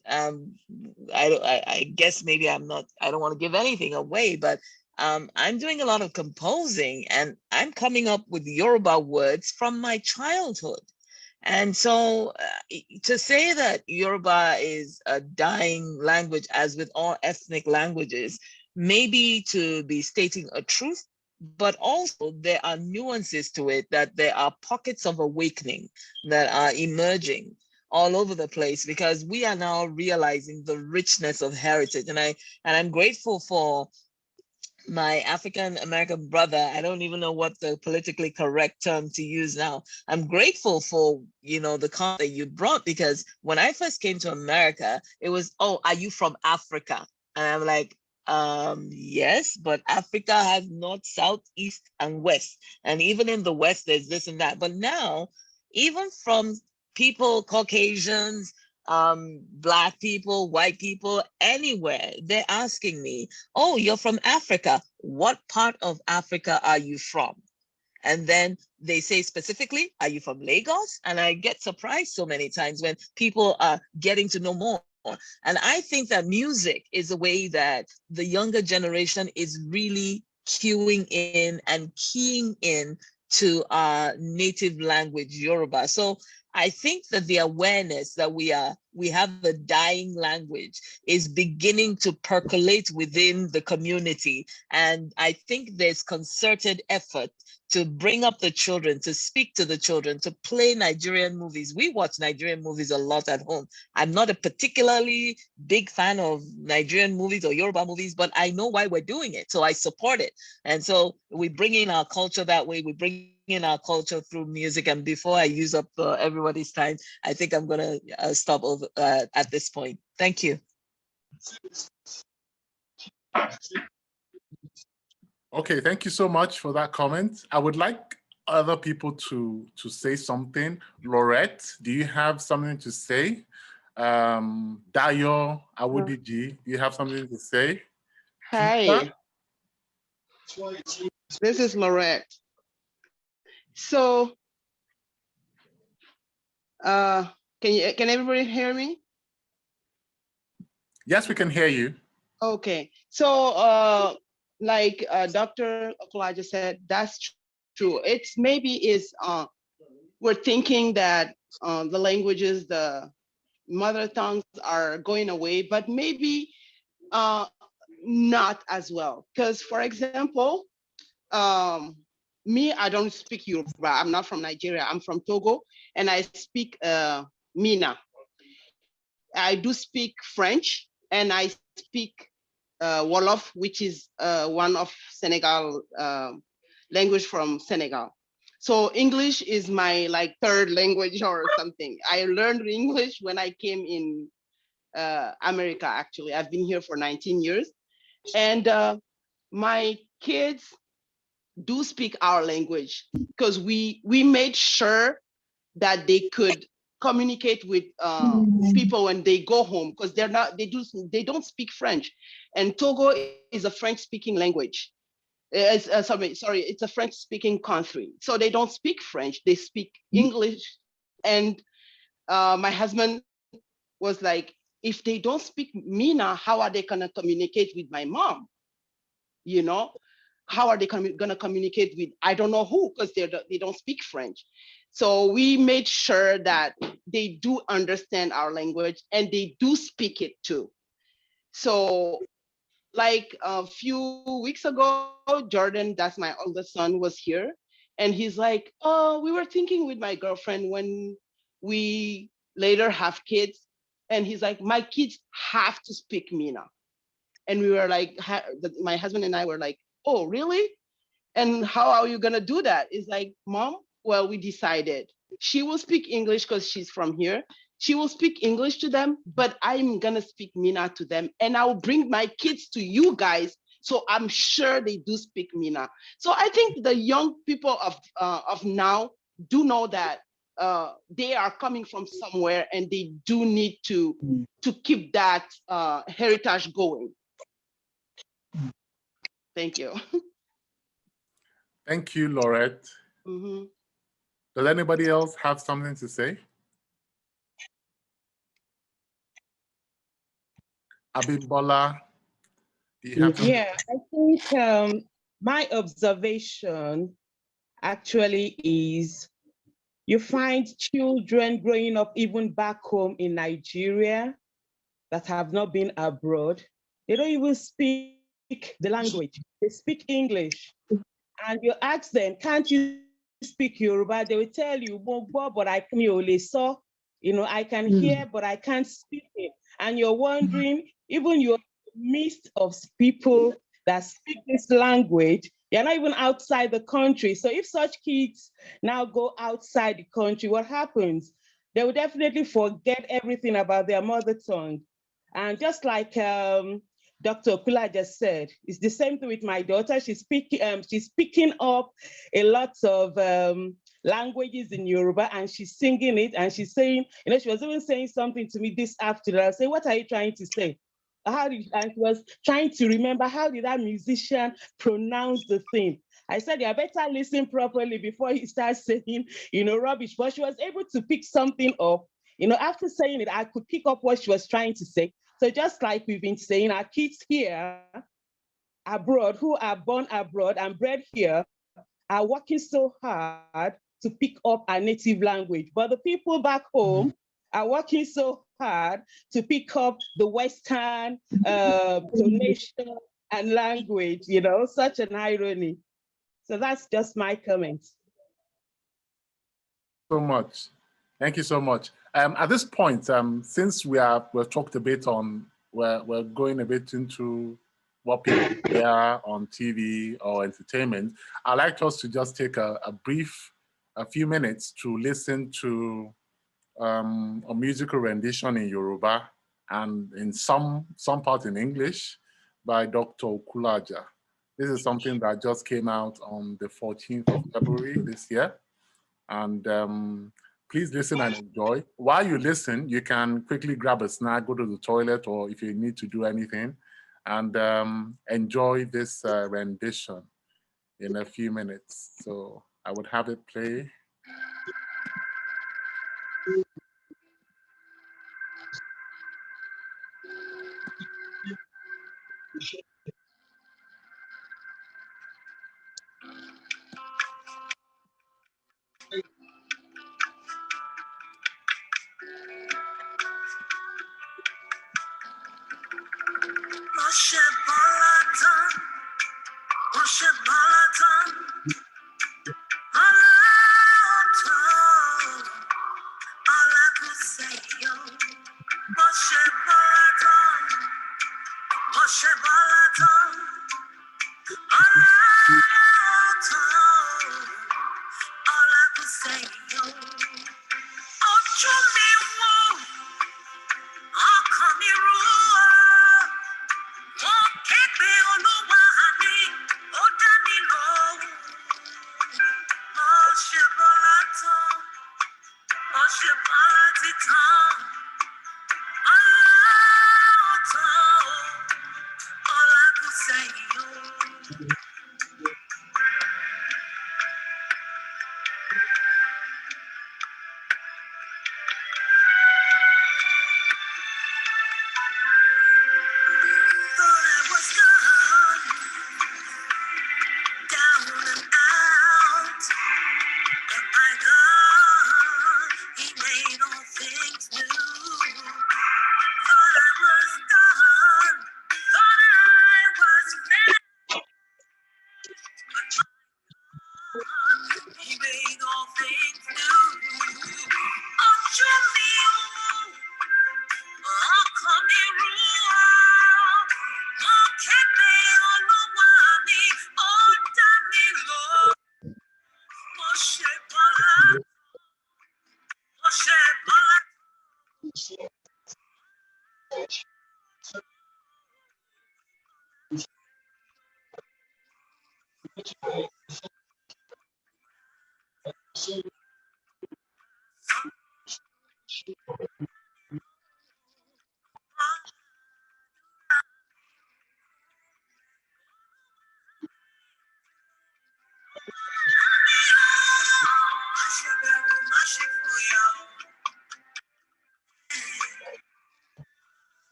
D: I guess maybe I don't want to give anything away, but I'm doing a lot of composing and I'm coming up with Yoruba words from my childhood. And so to say that Yoruba is a dying language, as with all ethnic languages, maybe to be stating a truth, but also there are nuances to it, that there are pockets of awakening that are emerging all over the place, because we are now realizing the richness of heritage. And I'm grateful for my African American brother. I don't even know what the politically correct term to use now. I'm grateful for, the comment that you brought, because when I first came to America, it was, oh, are you from Africa? And I'm like, yes, but Africa has north, south, east, and west. And even in the west, there's this and that. But now, even from people, Caucasians, Black people, white people, anywhere, they're asking me, oh, you're from Africa. What part of Africa are you from? And then they say specifically, are you from Lagos? And I get surprised so many times when people are getting to know more. And I think that music is a way that the younger generation is really cueing in and keying in to our native language, Yoruba. So I think that the awareness that we have a dying language is beginning to percolate within the community. And I think there's concerted effort to bring up the children, to speak to the children, to play Nigerian movies. We watch Nigerian movies a lot at home. I'm not a particularly big fan of Nigerian movies or Yoruba movies, but I know why we're doing it. So I support it. And so we bring in our culture that way. We bring in our culture through music. And before I use up everybody's time, I think I'm going to stop over at this point. Thank you.
A: Okay, thank you so much for that comment. I would like other people to say something. Laurette, do you have something to say? Dayo Awudiji, do you have something to say?
I: Hi, this is Laurette. So, can everybody hear me?
A: Yes, we can hear you.
I: Okay, so like Dr. Okulaja said, that's true. It's maybe we're thinking that the languages, the mother tongues are going away, but maybe not as well. Because for example, me, I don't speak Yoruba. I'm not from Nigeria. I'm from Togo, and I speak Mina. I do speak French, and I speak Wolof, which is one of Senegal language from Senegal. So English is my like third language or something. I learned English when I came in America. Actually, I've been here for 19 years, and my kids do speak our language because we made sure that they could communicate with people when they go home, because they don't speak French, and Togo is a French speaking language. It's it's a French speaking country, so they don't speak French, they speak English. And my husband was like, if they don't speak Mina, how are they gonna communicate with my mom? You know, how are they gonna communicate with I don't know who, because they don't speak French. So we made sure that they do understand our language and they do speak it too. So like a few weeks ago, Jordan, that's my oldest son, was here, and he's like, oh, we were thinking with my girlfriend when we later have kids, and he's like, my kids have to speak Mina. And we were like, my husband and I were like, oh, really? And how are you gonna do that? It's like, Mom, well, we decided she will speak English because she's from here. She will speak English to them, but I'm gonna speak Mina to them, and I'll bring my kids to you guys, so I'm sure they do speak Mina. So I think the young people of now do know that they are coming from somewhere, and they do need to keep that heritage going. Thank you.
A: Thank you, Laurette.
I: Mm-hmm.
A: Does anybody else have something to say? Abimbola, do you have something?
E: Yeah, I think my observation actually is you find children growing up even back home in Nigeria that have not been abroad. They don't even speak the language. They speak English. And you ask them, can't you speak Yoruba? They will tell you, but I can only saw. You know, I can hear, but I can't speak it. And you're wondering, even you're in the midst of people that speak this language, they're not even outside the country. So if such kids now go outside the country, what happens? They will definitely forget everything about their mother tongue. And just like Dr. Okula just said, it's the same thing with my daughter. She's picking up a lot of languages in Yoruba, and she's singing it, and she's saying, you know, she was even saying something to me this afternoon. I say, what are you trying to say? And she was trying to remember, how did that musician pronounce the thing? I said, you better listen properly before you start saying, you know, rubbish. But she was able to pick something up. You know, after saying it, I could pick up what she was trying to say. So just like we've been saying, our kids here abroad, who are born abroad and bred here, are working so hard to pick up our native language. But the people back home are working so hard to pick up the Western tonation and language, you know, such an irony. So that's just my comment.
A: So much. Thank you so much. At this point, since we've talked a bit on, we're going a bit into what people hear on TV or entertainment, I'd like us to just take a few minutes to listen to a musical rendition in Yoruba and in some part in English by Dr. Okulaja. This is something that just came out on the 14th of February this year. And please listen and enjoy. While you listen, you can quickly grab a snack, go to the toilet, or if you need to do anything, and enjoy this rendition in a few minutes. So I would have it play.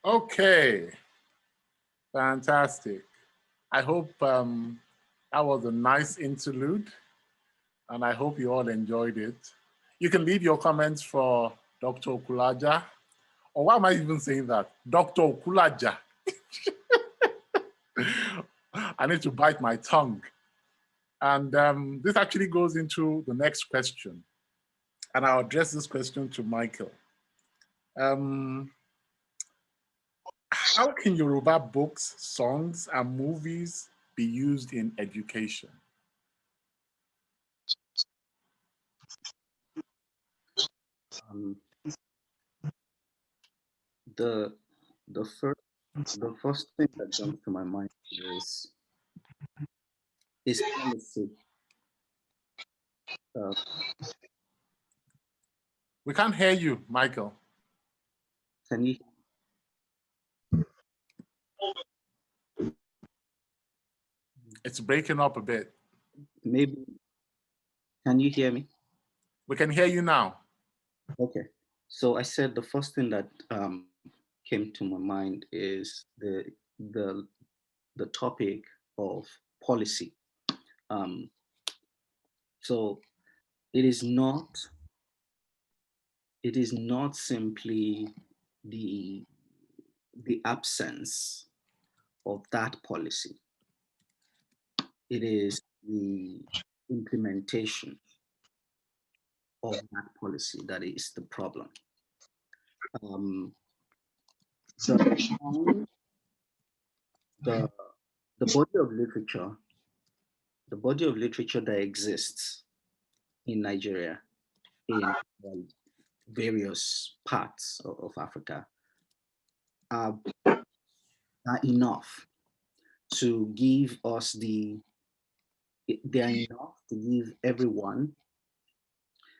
A: Okay, fantastic. I hope that was a nice interlude, and I hope you all enjoyed it. You can leave your comments for Dr. Okulaja, or why am I even saying that? Dr. Okulaja. I need to bite my tongue. And this actually goes into the next question. And I'll address this question to Michael. How can Yoruba books, songs, and movies be used in education?
B: Um, the the first thing that jumps to my mind is policy.
A: We can't hear you, Michael.
B: Can you?
A: It's breaking up a bit.
B: Maybe. Can you hear me?
A: We can hear you now.
B: Okay. So I said the first thing that came to my mind is the topic of policy. So it is not simply the absence of that policy. It is the implementation of that policy that is the problem. The body of literature, that exists in Nigeria, in various parts of Africa, are enough to give us they are enough to give everyone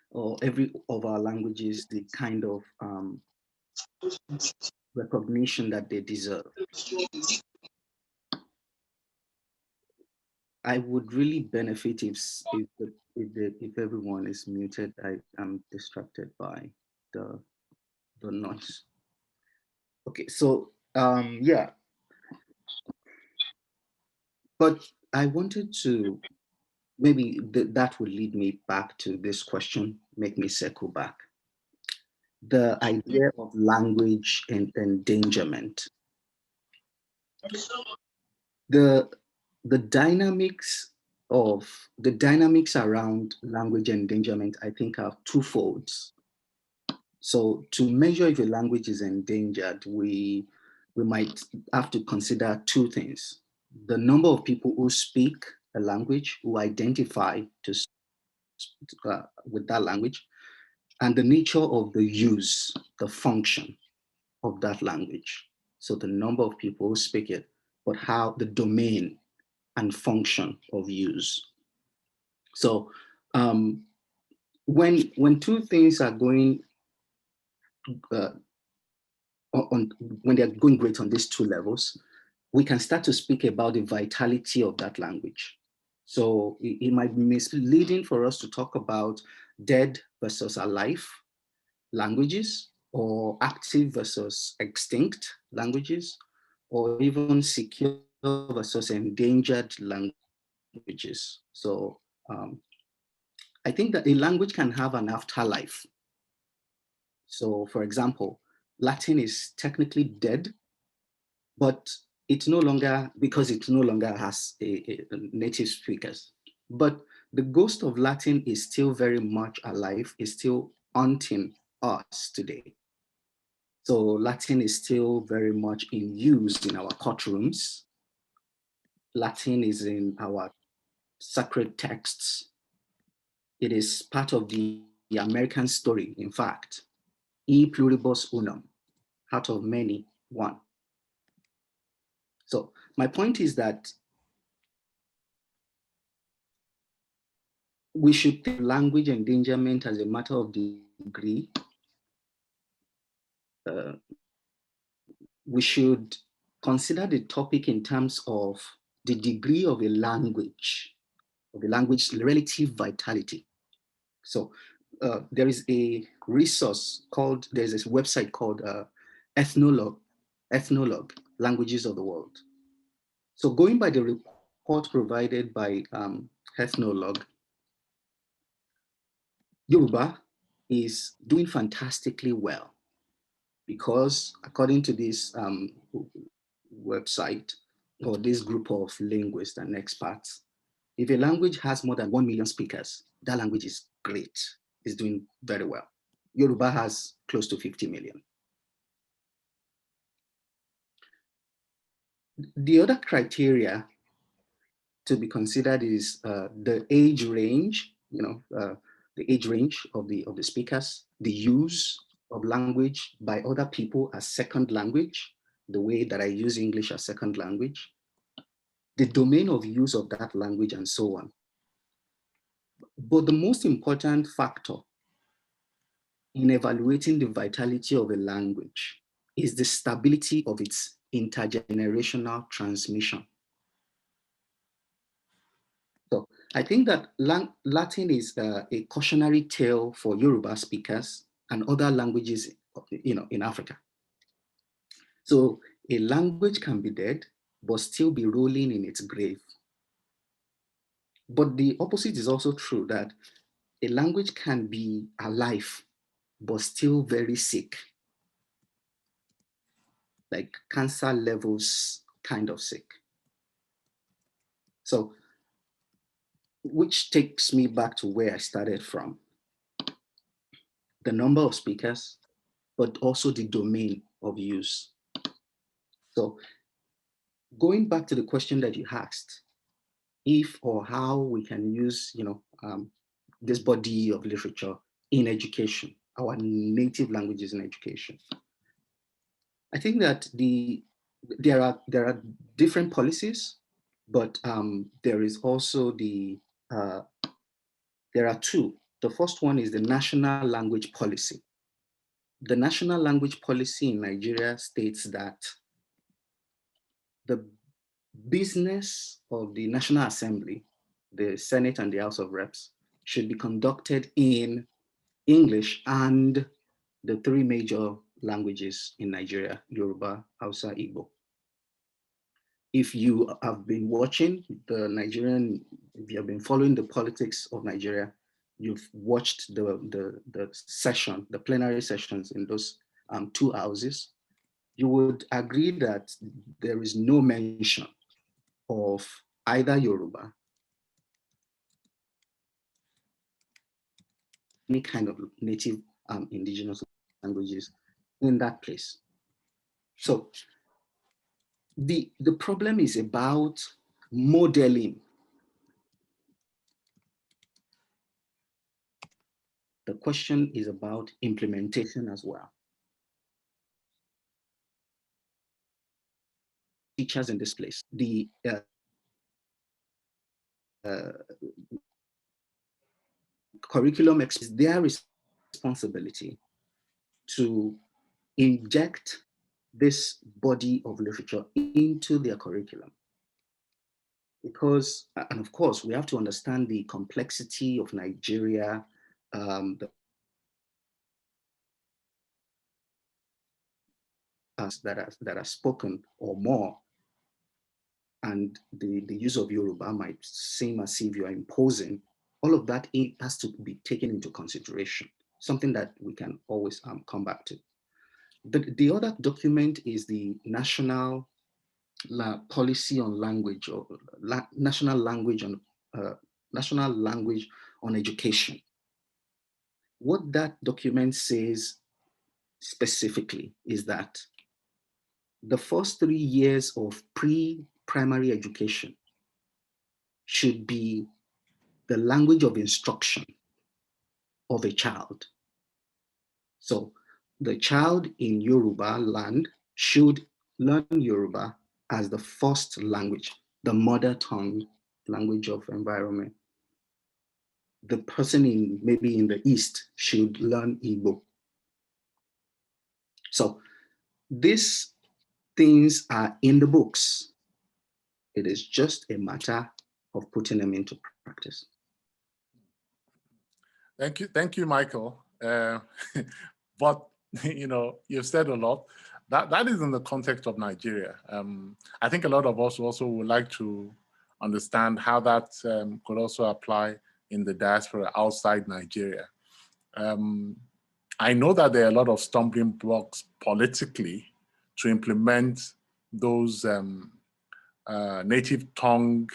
B: or every of our languages the kind of recognition that they deserve. I would really benefit if everyone is muted. I am distracted by the noise. Okay, so yeah, but I wanted to maybe that would lead me back to this question, make me circle back. The idea of language and endangerment. The dynamics around language endangerment, I think, are twofold. So to measure if a language is endangered, we might have to consider two things: the number of people who speak a language, who identify with that language, and the nature of the use, the function of that language. So the number of people who speak it, but how the domain and function of use. So when two things are going when they're going great on these two levels, we can start to speak about the vitality of that language. So it might be misleading for us to talk about dead versus alive languages, or active versus extinct languages, or even secure versus endangered languages. So I think that a language can have an afterlife. So for example, Latin is technically dead, but it's no longer, because it no longer has a native speakers. But the ghost of Latin is still very much alive, is still haunting us today. So Latin is still very much in use in our courtrooms. Latin is in our sacred texts. It is part of the American story, in fact. E pluribus unum, out of many, one. So my point is that we should think language endangerment as a matter of degree. We should consider the topic in terms of the degree of a language's relative vitality. So there is a resource called, there's this website called Ethnologue, Languages of the World. So going by the report provided by Ethnologue, Yoruba is doing fantastically well because according to this website or this group of linguists and experts, if a language has more than 1 million speakers, that language is great, is doing very well. Yoruba has close to 50 million. The other criteria to be considered is the age range, the age range of the speakers, the use of language by other people as second language, the way that I use English as second language, the domain of use of that language, and so on. But the most important factor in evaluating the vitality of a language is the stability of its intergenerational transmission. So I think that Latin is a cautionary tale for Yoruba speakers and other languages, in Africa. So a language can be dead, but still be rolling in its grave. But the opposite is also true, that a language can be alive, but still very sick, like cancer levels kind of sick. So, which takes me back to where I started from. The number of speakers, but also the domain of use. So going back to the question that you asked, if or how we can use, this body of literature in education, our native languages in education. I think that there are different policies, but there is also there are two. The first one is the national language policy. The national language policy in Nigeria states that the business of the National Assembly, the Senate and the House of Reps, should be conducted in English and the three major languages in Nigeria: Yoruba, Hausa, Igbo. If you have been watching if you have been following the politics of Nigeria, you've watched the session, the plenary sessions in those two houses, you would agree that there is no mention of either Yoruba, any kind of native indigenous languages in that place. So the problem is about modeling. The question is about implementation as well. Teachers in this place, the curriculum is their responsibility to inject this body of literature into their curriculum. Because, and of course, we have to understand the complexity of Nigeria, that are spoken or more, and the use of Yoruba might seem as if you're imposing. All of that has to be taken into consideration, something that we can always come back to. The other document is the National Policy on Language, or National Language on Education. What that document says specifically is that the first 3 years of pre-primary education should be the language of instruction of a child. So the child in Yoruba land should learn Yoruba as the first language, the mother tongue language of environment. The person in maybe in the East should learn Igbo. So these things are in the books. It is just a matter of putting them into practice.
A: Thank you, Michael. But you know, you've said a lot. That is in the context of Nigeria. I think a lot of us also would like to understand how that could also apply in the diaspora outside Nigeria. I know that there are a lot of stumbling blocks politically to implement those native tongue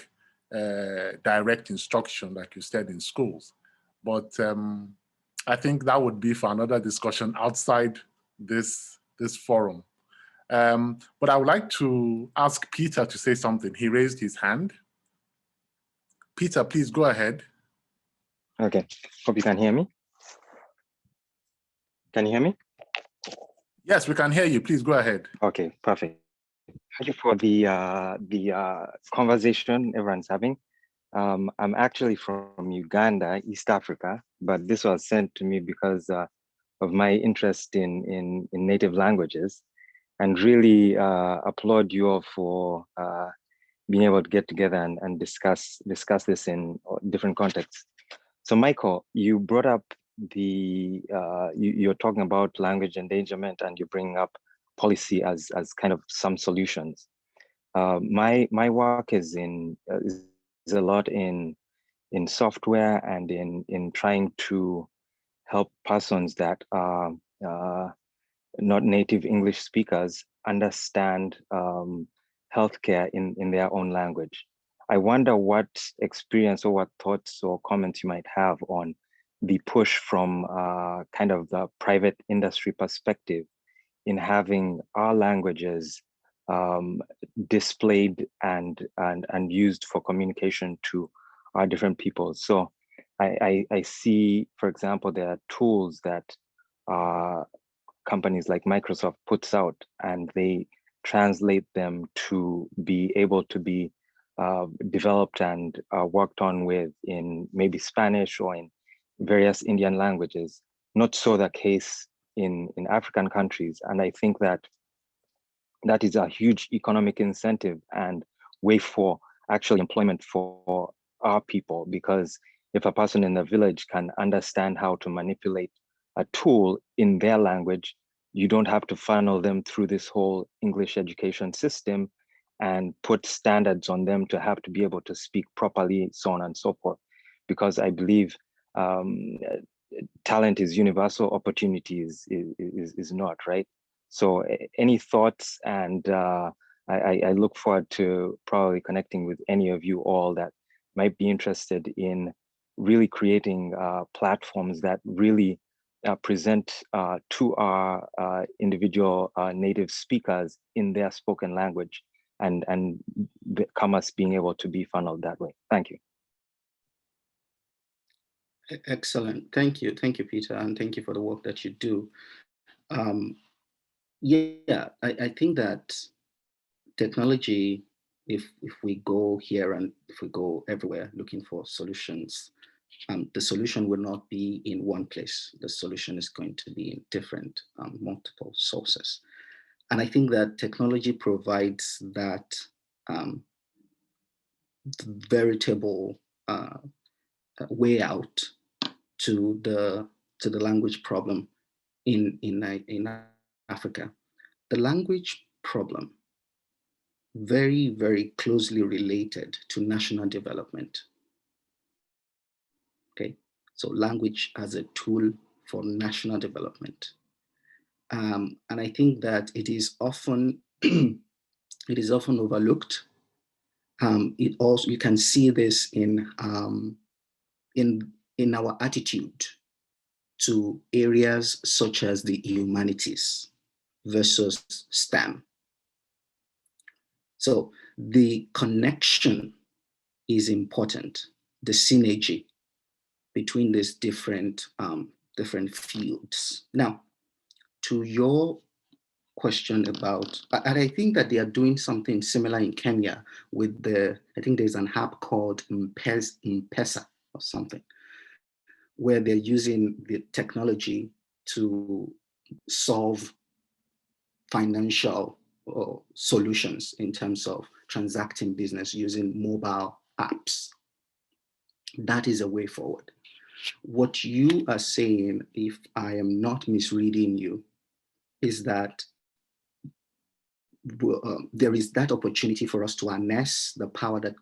A: direct instruction, like you said, in schools. But I think that would be for another discussion outside this forum. But I would like to ask Peter to say something. He raised his hand. Peter, please go ahead.
J: Okay, hope you can hear me. Can you hear me?
A: Yes, we can hear you. Please go ahead.
J: Okay, perfect. Thank you for the conversation everyone's having. I'm actually from Uganda, East Africa, but this was sent to me because of my interest in native languages, and really applaud you all for being able to get together and discuss this in different contexts. So Michael, you brought up you're talking about language endangerment, and you bring up policy as kind of some solutions. My work is a lot in software and in trying to help persons that are not native English speakers understand healthcare in their own language. I wonder what experience or what thoughts or comments you might have on the push from kind of the private industry perspective in having our languages displayed and used for communication to our different peoples. So I see, for example, there are tools that companies like Microsoft puts out, and they translate them to be able to be developed and worked on with in maybe Spanish or in various Indian languages. Not so the case in African countries. And I think that is a huge economic incentive and way for actual employment for our people, because if a person in the village can understand how to manipulate a tool in their language, you don't have to funnel them through this whole English education system and put standards on them to have to be able to speak properly, so on and so forth. Because I believe talent is universal, opportunity is not, right? So any thoughts? And I look forward to probably connecting with any of you all that might be interested in really creating platforms that really present to our individual native speakers in their spoken language, and become us being able to be funneled that way. Thank you.
B: Excellent. Thank you, Peter, and thank you for the work that you do. Yeah, I think that technology, if we go here and if we go everywhere looking for solutions, the solution will not be in one place. The solution is going to be in different, multiple sources. And I think that technology provides that veritable way out to the language problem in Africa. The language problem, very, very closely related to national development. Okay, so language as a tool for national development. And I think that it is often overlooked. It also, you can see this in our attitude to areas such as the humanities versus STEM. So the connection is important, the synergy. between these different fields. Now, to your question about, and I think that they are doing something similar in Kenya with I think there's an app called M-Pesa or something, where they're using the technology to solve financial solutions in terms of transacting business using mobile apps. That is a way forward. What you are saying, if I am not misreading you, is that there is that opportunity for us to harness the power that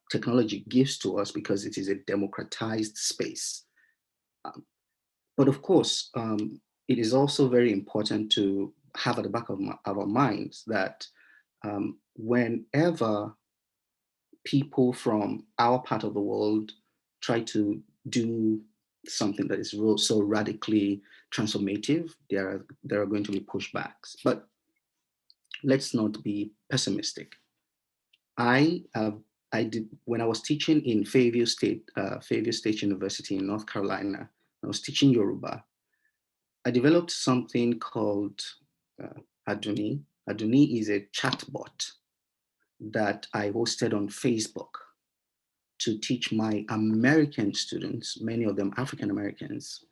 B: technology gives to us because it is a democratized space. But of course, it is also very important to have at the back of our minds that whenever people from our part of the world try to do something that is so radically transformative, there are going to be pushbacks. But let's not be pessimistic. I did, when I was teaching in Fairview State University in North Carolina, I was teaching Yoruba. I developed something called Aduni. Aduni is a chatbot that I hosted on Facebook to teach my American students, many of them African Americans,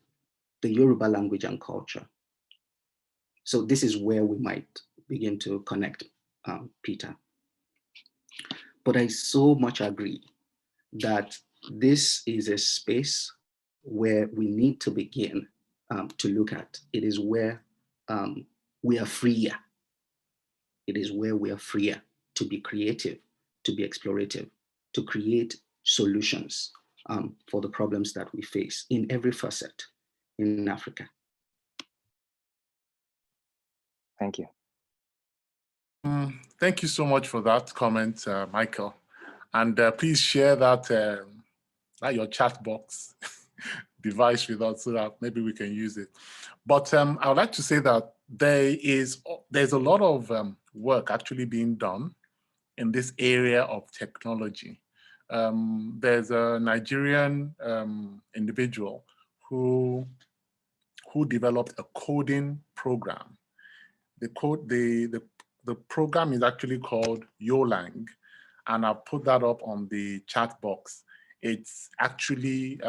B: the Yoruba language and culture. So this is where we might begin to connect, Peter. But I so much agree that this is a space where we need to begin to look at. It is where we are freer. It is where we are freer to be creative, to be explorative, to create solutions for the problems that we face in every facet in Africa.
J: Thank you.
A: Thank you so much for that comment, Michael. And please share that your chat box device with us so that maybe we can use it. But I would like to say that there's a lot of work actually being done in this area of technology. There's a Nigerian individual who developed a coding program. The program is actually called Yolang, and I've put that up on the chat box. It's actually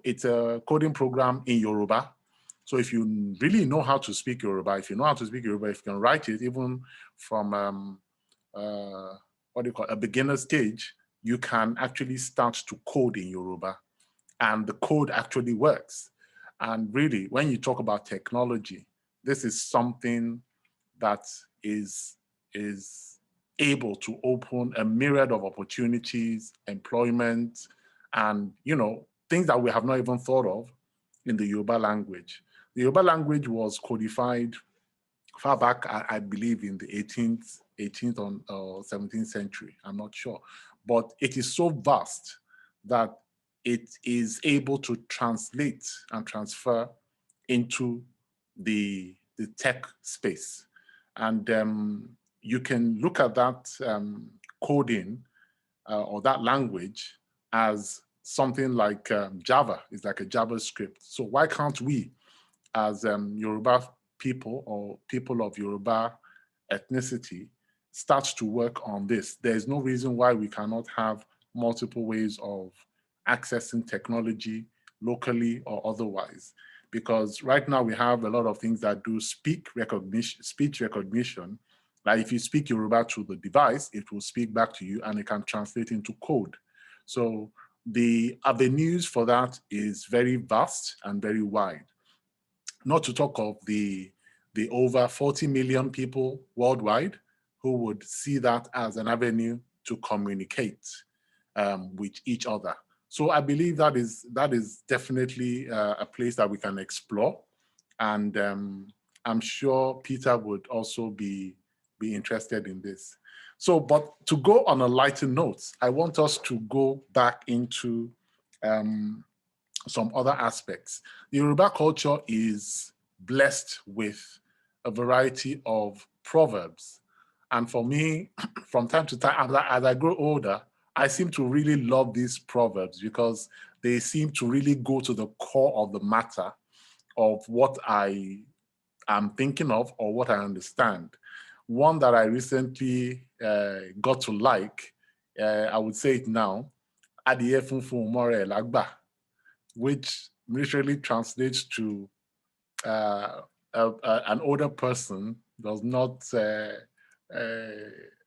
A: it's a coding program in Yoruba. So if you really know how to speak Yoruba, if you can write it even from what do you call it, a beginner stage, you can actually start to code in Yoruba, and the code actually works. And really, when you talk about technology, this is something that is able to open a myriad of opportunities, employment, and things that we have not even thought of in the Yoruba language. The Yoruba language was codified far back, I believe, in the 18th or 17th century. I'm not sure, but it is so vast that it is able to translate and transfer into the tech space. And you can look at that coding or that language as something like Java. It's like a JavaScript. So why can't we, as Yoruba people or people of Yoruba ethnicity, start to work on this? There's no reason why we cannot have multiple ways of accessing technology locally or otherwise. Because right now we have a lot of things that do speech recognition. Like if you speak Yoruba to the device, it will speak back to you and it can translate into code. So the avenues for that is very vast and very wide. Not to talk of the over 40 million people worldwide who would see that as an avenue to communicate with each other. So I believe that is definitely a place that we can explore, and I'm sure Peter would also be interested in this. So, but to go on a lighter note, I want us to go back into some other aspects. The Yoruba culture is blessed with a variety of proverbs, and for me, from time to time, as I grow older, I seem to really love these proverbs because they seem to really go to the core of the matter of what I am thinking of or what I understand. One that I recently got to like, I would say it now, Adie Funfun More Lagba, which literally translates to an older person does not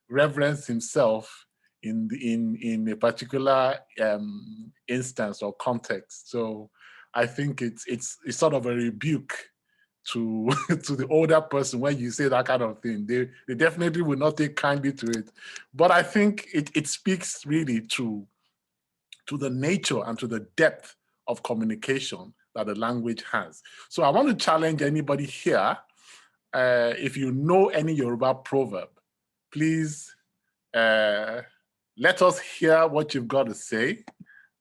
A: reverence himself in a particular instance or context. So I think it's sort of a rebuke to to the older person when you say that kind of thing. They definitely will not take kindly to it. But I think it speaks really to the nature and to the depth of communication that the language has. So I want to challenge anybody here. If you know any Yoruba proverb, please let us hear what you've got to say.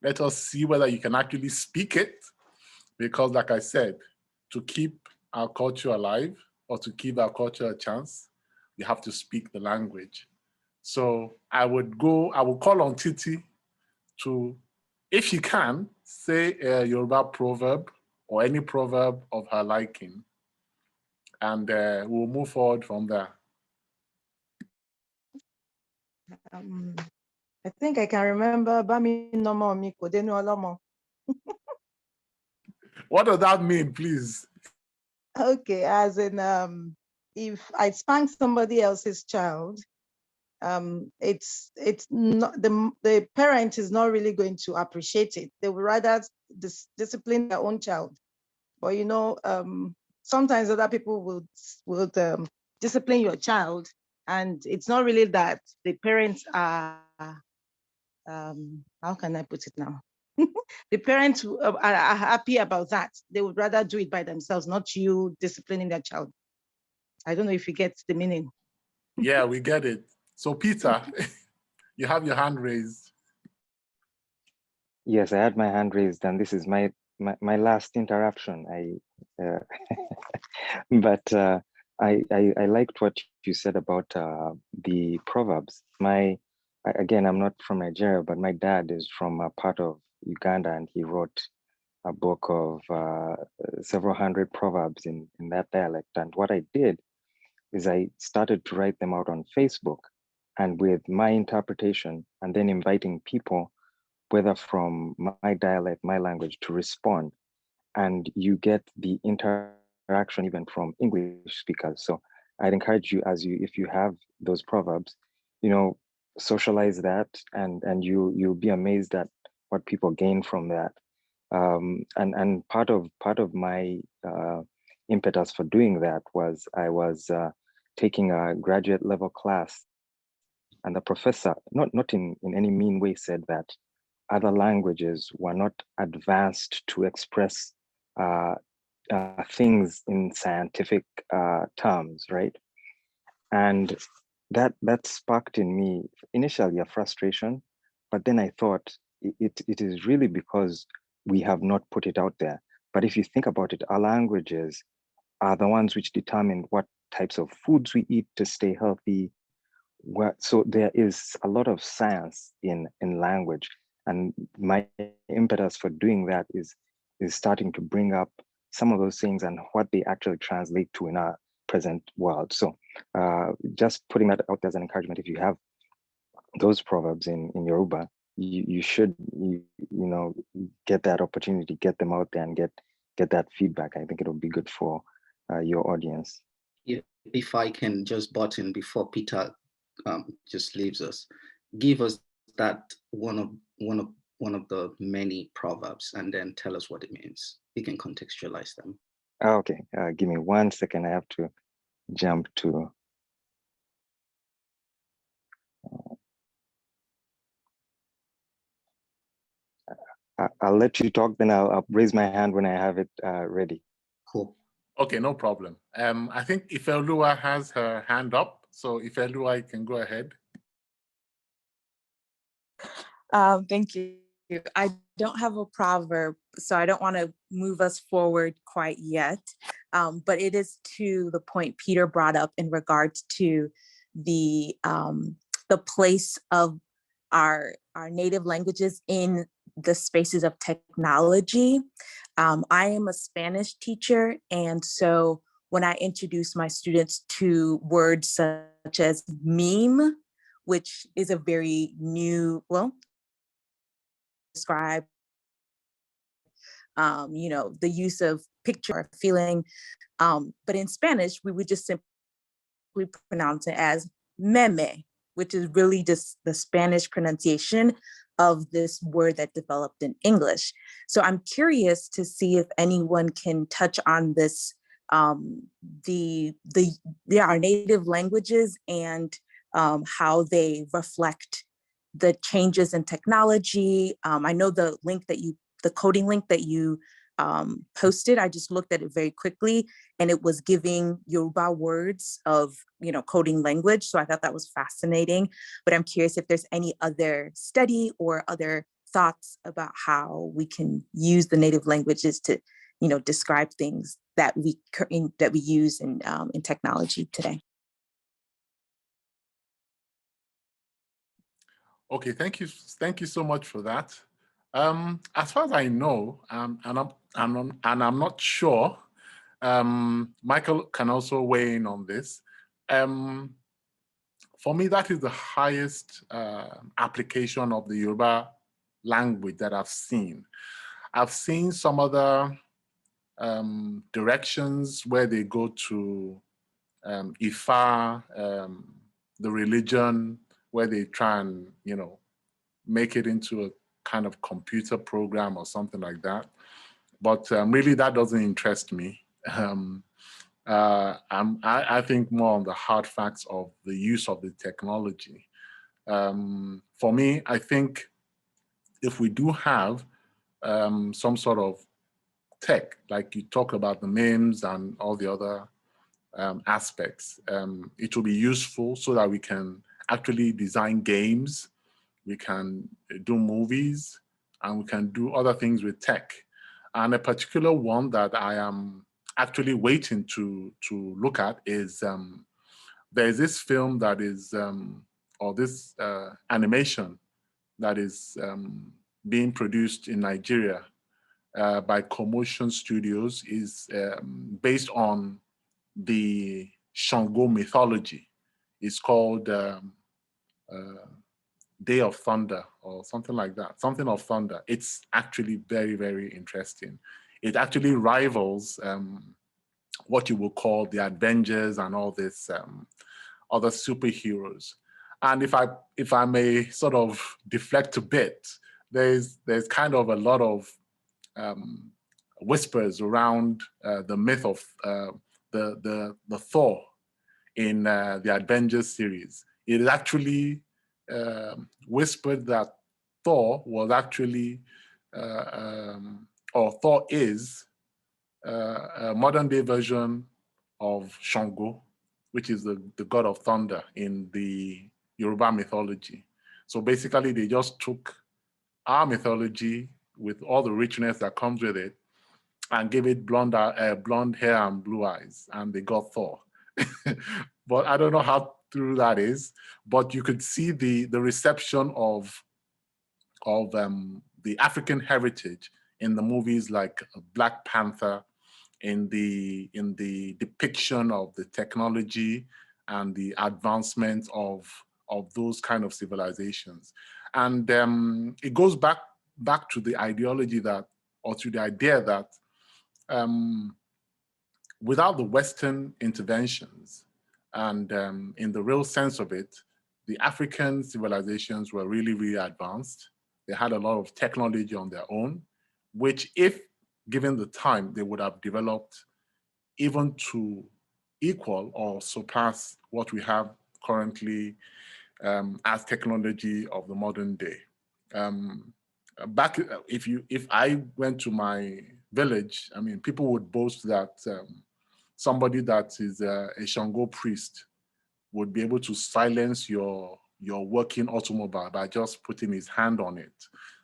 A: Let us see whether you can actually speak it. Because like I said, to keep our culture alive or to give our culture a chance, you have to speak the language. So I will call on Titi to, if she can, say a Yoruba proverb or any proverb of her liking, and we'll move forward from there.
C: I think I can remember Bami Nomo Miko Denu Olomo.
A: What does that mean, please?
C: Okay, as in if I spank somebody else's child, it's not the parent is not really going to appreciate it. They would rather discipline their own child. But you know, sometimes other people will discipline your child, and it's not really that the parents are how can I put it now? The parents are happy about that. They would rather do it by themselves, not you disciplining their child. I don't know if you get the meaning.
A: Yeah, we get it. So Peter, you have your hand raised.
J: Yes, I had my hand raised, and this is my last interaction. But I liked what you said about the proverbs. Again, I'm not from Nigeria, but my dad is from a part of Uganda, and he wrote a book of several hundred proverbs in that dialect. And what I did is I started to write them out on Facebook, and with my interpretation, and then inviting people, whether from my dialect, my language, to respond. And you get the interaction even from English speakers. So I'd encourage you, if you have those proverbs, socialize that, and you'll be amazed at what people gain from that. And part of my impetus for doing that was I was taking a graduate level class, and the professor, not in any mean way, said that other languages were not advanced to express things in scientific terms, right? And that sparked in me initially a frustration, but then I thought it is really because we have not put it out there. But if you think about it, our languages are the ones which determine what types of foods we eat to stay healthy. So there is a lot of science in language, and my impetus for doing that is starting to bring up some of those things and what they actually translate to in our present world. So just putting that out there as an encouragement. If you have those proverbs in Yoruba, you should get that opportunity, get them out there, and get that feedback. I think it'll be good for your audience.
B: If I can just butt in before Peter just leaves us, give us that one of the many proverbs, and then tell us what it means. You can contextualize them.
J: Okay, give me 1 second. I have to jump to. I'll let you talk, then I'll raise my hand when I have it ready.
B: Cool.
A: Okay, no problem. I think Ifelua has her hand up. So Ifelua, you can go ahead.
G: Thank you. I don't have a proverb, so I don't want to move us forward quite yet. But it is to the point Peter brought up in regards to the place of our native languages in the spaces of technology. I am a Spanish teacher, and so when I introduce my students to words such as meme, which is a very new, well, describe, the use of picture or feeling. But in Spanish, we would just simply pronounce it as meme, which is really just the Spanish pronunciation of this word that developed in English. So I'm curious to see if anyone can touch on this, our native languages and how they reflect the changes in technology. I know the coding link that you posted, I just looked at it very quickly, and it was giving Yoruba words of, coding language. So I thought that was fascinating, but I'm curious if there's any other study or other thoughts about how we can use the native languages to, describe things that we use in technology today.
A: Okay, thank you so much for that. As far as I know, and I'm not sure. Michael can also weigh in on this. For me, that is the highest application of the Yoruba language that I've seen. I've seen some other directions where they go to Ifa, the religion, where they try and, make it into a kind of computer program or something like that. But really, that doesn't interest me. I think more on the hard facts of the use of the technology. For me, I think if we do have some sort of tech, like you talk about the memes and all the other aspects, it will be useful so that we can actually design games, we can do movies, and we can do other things with tech. And a particular one that I am actually waiting to look at is there's this film that is, or this animation that is being produced in Nigeria by Commotion Studios, is based on the Shango mythology. It's called Day of Thunder or something like that, something of thunder. It's actually very, very interesting. It actually rivals what you would call the Avengers and all this other superheroes. And if I may sort of deflect a bit, there's kind of a lot of whispers around the myth of the Thor in the Avengers series. It is actually whispered that Thor was actually, or Thor is a modern day version of Shango, which is the god of thunder in the Yoruba mythology. So basically, they just took our mythology with all the richness that comes with it and gave it blonde hair and blue eyes, and they got Thor. But I don't know how true that is, but you could see the reception of the African heritage in the movies like Black Panther, in the depiction of the technology and the advancement of those kind of civilizations. And it goes back to the ideology that, or to the idea that without the Western interventions, and in the real sense of it, the African civilizations were really, really advanced. They had a lot of technology on their own, which, if given the time, they would have developed even to equal or surpass what we have currently as technology of the modern day. If I went to my village, I mean, people would boast that somebody that is a Shango priest would be able to silence your working automobile by just putting his hand on it.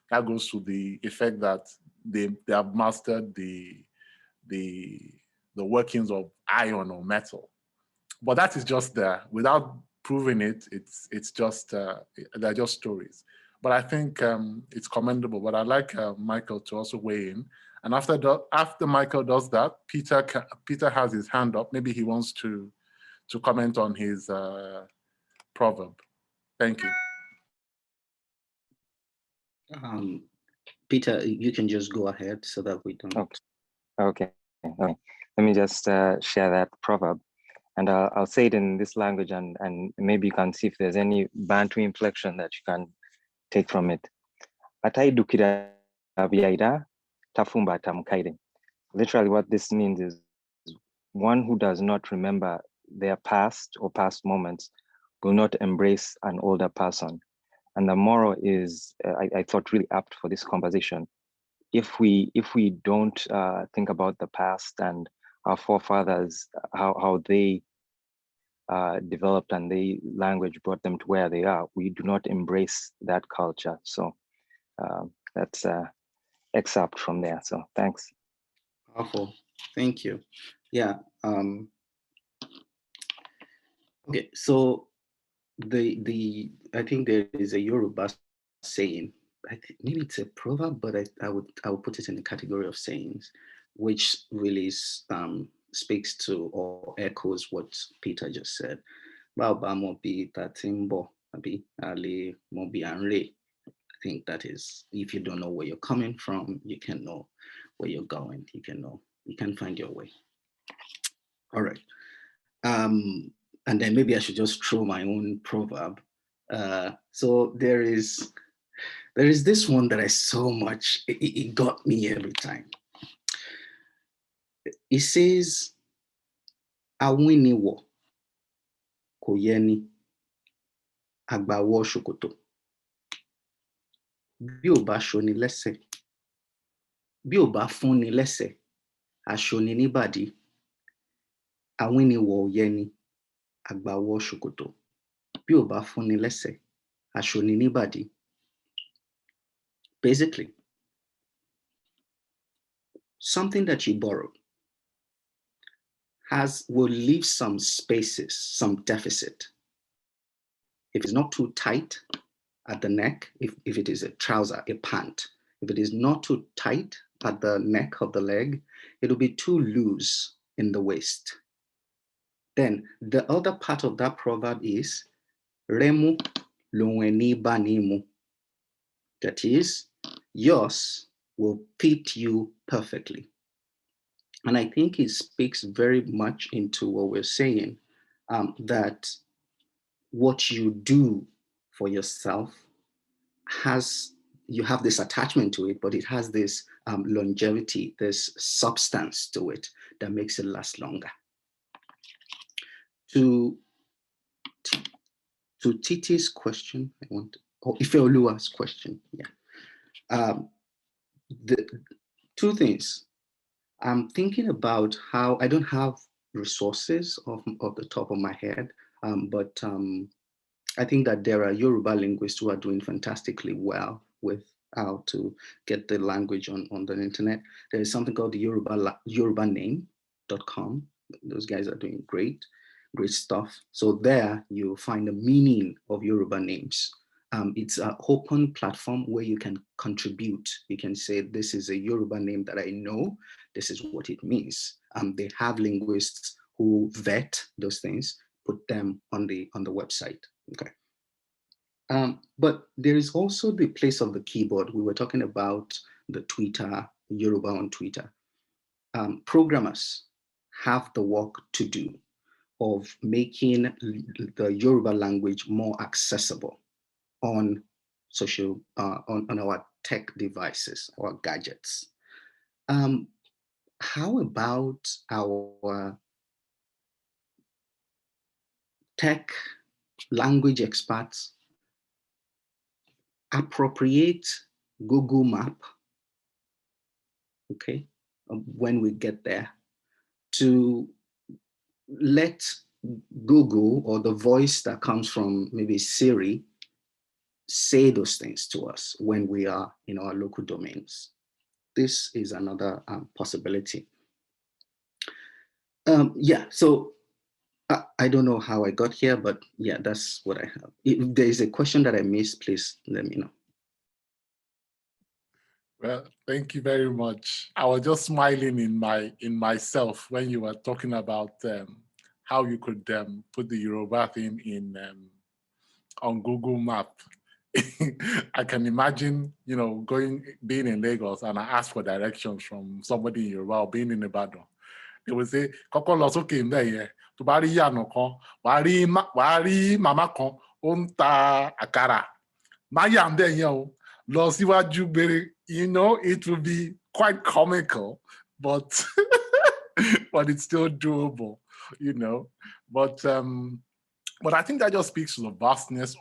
A: That goes to the effect that they have mastered the workings of iron or metal. But that is just there. Without proving it, it's just they're just stories. but I think it's commendable. But I'd like Michael to also weigh in. And after Michael does that, Peter has his hand up. Maybe he wants to comment on his proverb. Thank you.
B: Peter, you can just go ahead so that we don't.
J: Okay. Let me just share that proverb, and I'll say it in this language, and maybe you can see if there's any Bantu inflection that you can take from it. Ataidukira vyaida tafumba tamkaide. Literally, what this means is one who does not remember their past or past moments will not embrace an older person. And the moral is, I thought, really apt for this conversation. If we don't think about the past and our forefathers, how they developed and the language brought them to where they are, we do not embrace that culture. So that's excerpt from there. So thanks.
B: Powerful. Thank you. Yeah. Okay. So I think there is a Yoruba saying. I think maybe it's a proverb, but I would put it in the category of sayings, which really speaks to or echoes what Peter just said. I think that is, if you don't know where you're coming from, you can know where you're going. You can find your way. All right. And then maybe I should just throw my own proverb. So there is this one that I so much, it got me every time. It says, Awiniwo koyeni agbawo shokoto. Bí ò bá ṣoni lẹ́sẹ̀, bí ò bá fúnni lẹ́sẹ̀, aṣoni níbàdí. Awiniwo yẹni agbawo shokoto. Bí ò bá fúnni lẹ́sẹ̀, aṣoni níbàdí. Basically, something that you borrowed will leave some spaces, some deficit. If it's not too tight at the neck, if it is a trouser, a pant, if it is not too tight at the neck of the leg, it'll be too loose in the waist. Then the other part of that proverb is Remu luweni banimu. That is, yours will fit you perfectly. And I think it speaks very much into what we're saying, that what you do for yourself you have this attachment to it, but it has this longevity, this substance to it that makes it last longer. To Titi's question, Ifeoluwa's question, yeah. The two things. I'm thinking about how I don't have resources off the top of my head, but I think that there are Yoruba linguists who are doing fantastically well with how to get the language on the internet. There is something called the yorubaname.com. Those guys are doing great stuff. So there you'll find the meaning of Yoruba names. It's an open platform where you can contribute. You can say, this is a Yoruba name that I know. This is what it means. They have linguists who vet those things, put them on the website. Okay. But there is also the place of the keyboard. We were talking about the Twitter, Yoruba on Twitter. Programmers have the work to do of making the Yoruba language more accessible on on our tech devices, our gadgets. How about our tech language experts appropriate Google Map, okay, when we get there, to let Google or the voice that comes from maybe Siri say those things to us when we are in our local domains. This is another possibility. Yeah, so I don't know how I got here, but yeah, that's what I have. If there is a question that I missed, please let me know.
A: Well, thank you very much. I was just smiling in myself when you were talking about how you could put the Yoruba thing in on Google Map. I can imagine, being in Lagos and I ask for directions from somebody in Yoruba or being in Ibadan. They would say, "Kọ́kọ́ lọ sókè ńbẹ̀ yẹn, tó bá rí ìyànà kan, wàá rí màmá kan, ó ń ta àkàrà. Má yà ńbẹ̀ yẹn o, lọ síwájú gbére." It will be quite comical, but but it's still doable, But I think that just speaks to the vastness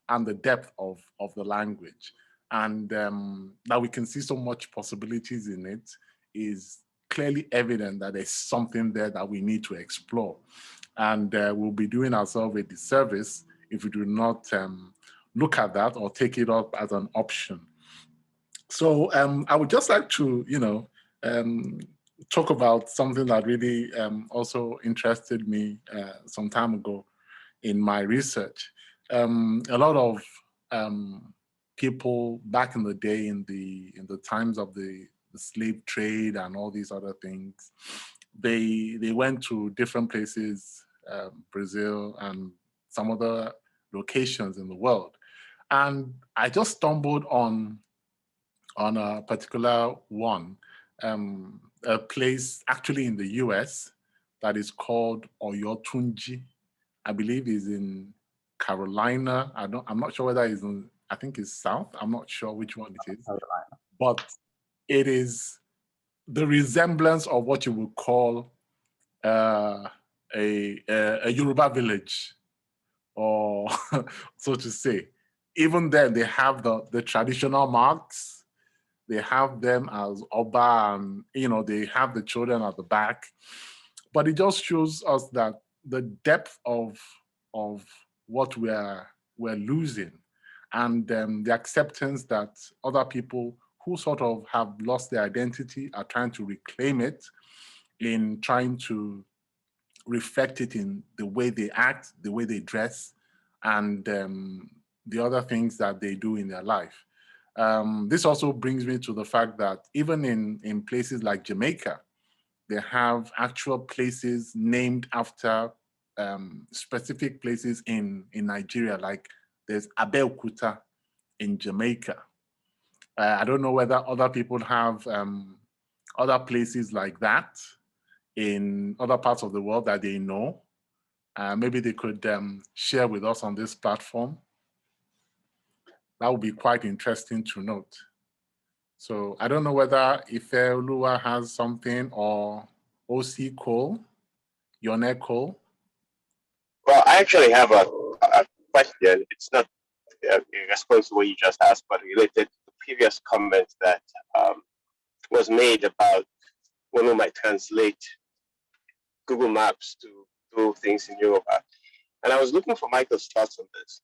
A: and the depth of the language, and that we can see so much possibilities in it is clearly evident that there's something there that we need to explore, and we'll be doing ourselves a disservice if we do not look at that or take it up as an option. So I would just like to, talk about something that really also interested me some time ago in my research. A lot of people back in the day, in the times of the slave trade and all these other things, they went to different places, Brazil and some other locations in the world, and I just stumbled on a particular one, a place actually in the US that is called Oyotunji. I believe is in Carolina. I'm not sure whether it's in, I think it's South. I'm not sure which one it is.
B: Carolina.
A: But it is the resemblance of what you would call a Yoruba village, or so to say. Even then, they have the traditional marks. They have them as Oba, and they have the children at the back. But it just shows us that the depth of what we're losing, and the acceptance that other people who sort of have lost their identity are trying to reclaim it, in trying to reflect it in the way they act, the way they dress, and the other things that they do in their life. This also brings me to the fact that even in places like Jamaica, they have actual places named after specific places in Nigeria, like there's Abeokuta in Jamaica. I don't know whether other people have other places like that in other parts of the world that they know. Maybe they could share with us on this platform. That would be quite interesting to note. So I don't know whether Ifeoluwa has something, or OC Cole, Yone Cole.
K: Well, I actually have a question. It's not in response to what you just asked, but related to the previous comment that was made about when we might translate Google Maps to do things in Yoruba. And I was looking for Michael's thoughts on this.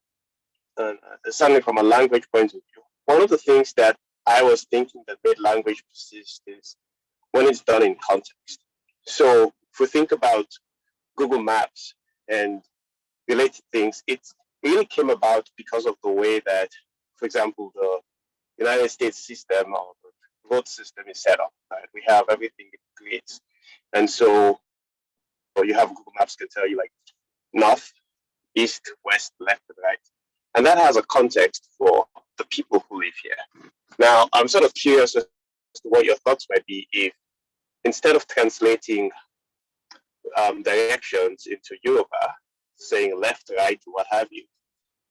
K: And certainly from a language point of view, one of the things that I was thinking that made language persist is when it's done in context. So if we think about Google Maps and related things, it really came about because of the way that, for example, the United States system or the road system is set up. Right? We have everything in grids. And so you have Google Maps can tell you like north, east, west, left, and right. And that has a context for the people who live here. Now, I'm sort of curious as to what your thoughts might be if instead of translating directions into Yoruba, saying left, right, what have you,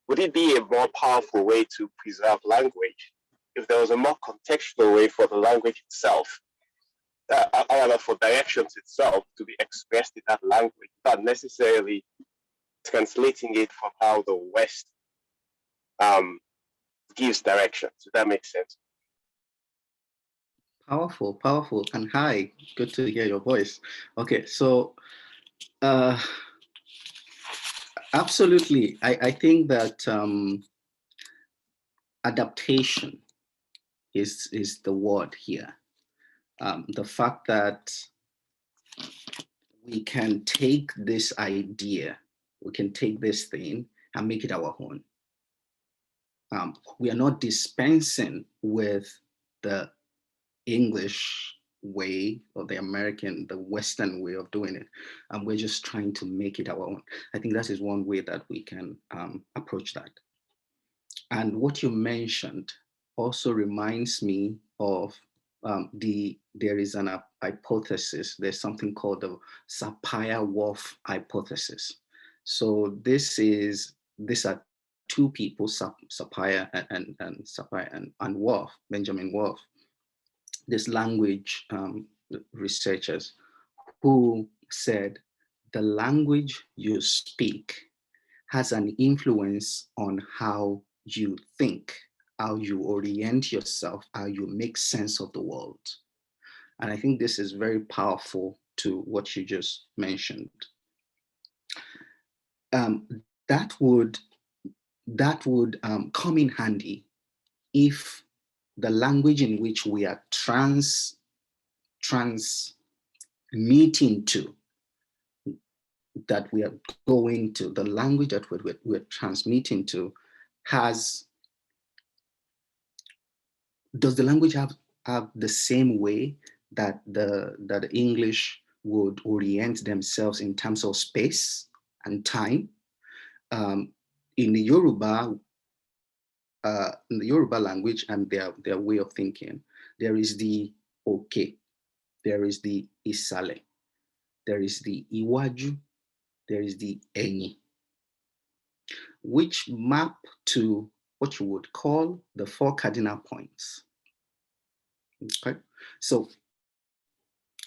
K: would it be a more powerful way to preserve language if there was a more contextual way for the language itself, or for directions itself to be expressed in that language, not necessarily translating it from how the West gives directions? Does that make sense?
B: Powerful, powerful. And hi, good to hear your voice. Okay, so absolutely. I think that adaptation is the word here. The fact that we can take this idea, we can take this thing and make it our own. We are not dispensing with the English way or the American, the Western way of doing it. And we're just trying to make it our own. I think that is one way that we can approach that. And what you mentioned also reminds me of there is an hypothesis, there's something called the Sapir-Whorf hypothesis. So these are two people, Sapir and Whorf, Benjamin Whorf, this language researchers who said the language you speak has an influence on how you think, how you orient yourself, how you make sense of the world. And I think this is very powerful to what you just mentioned. That would come in handy if the language in which we are transmitting to, that we are going to, the language that we're transmitting to does the language have the same way that the English would orient themselves in terms of space and time? In the Yoruba language and their way of thinking, there is the Oke, there is the Isale, there is the Iwaju, there is the Enyi, which map to what you would call the 4 cardinal points. Okay, so,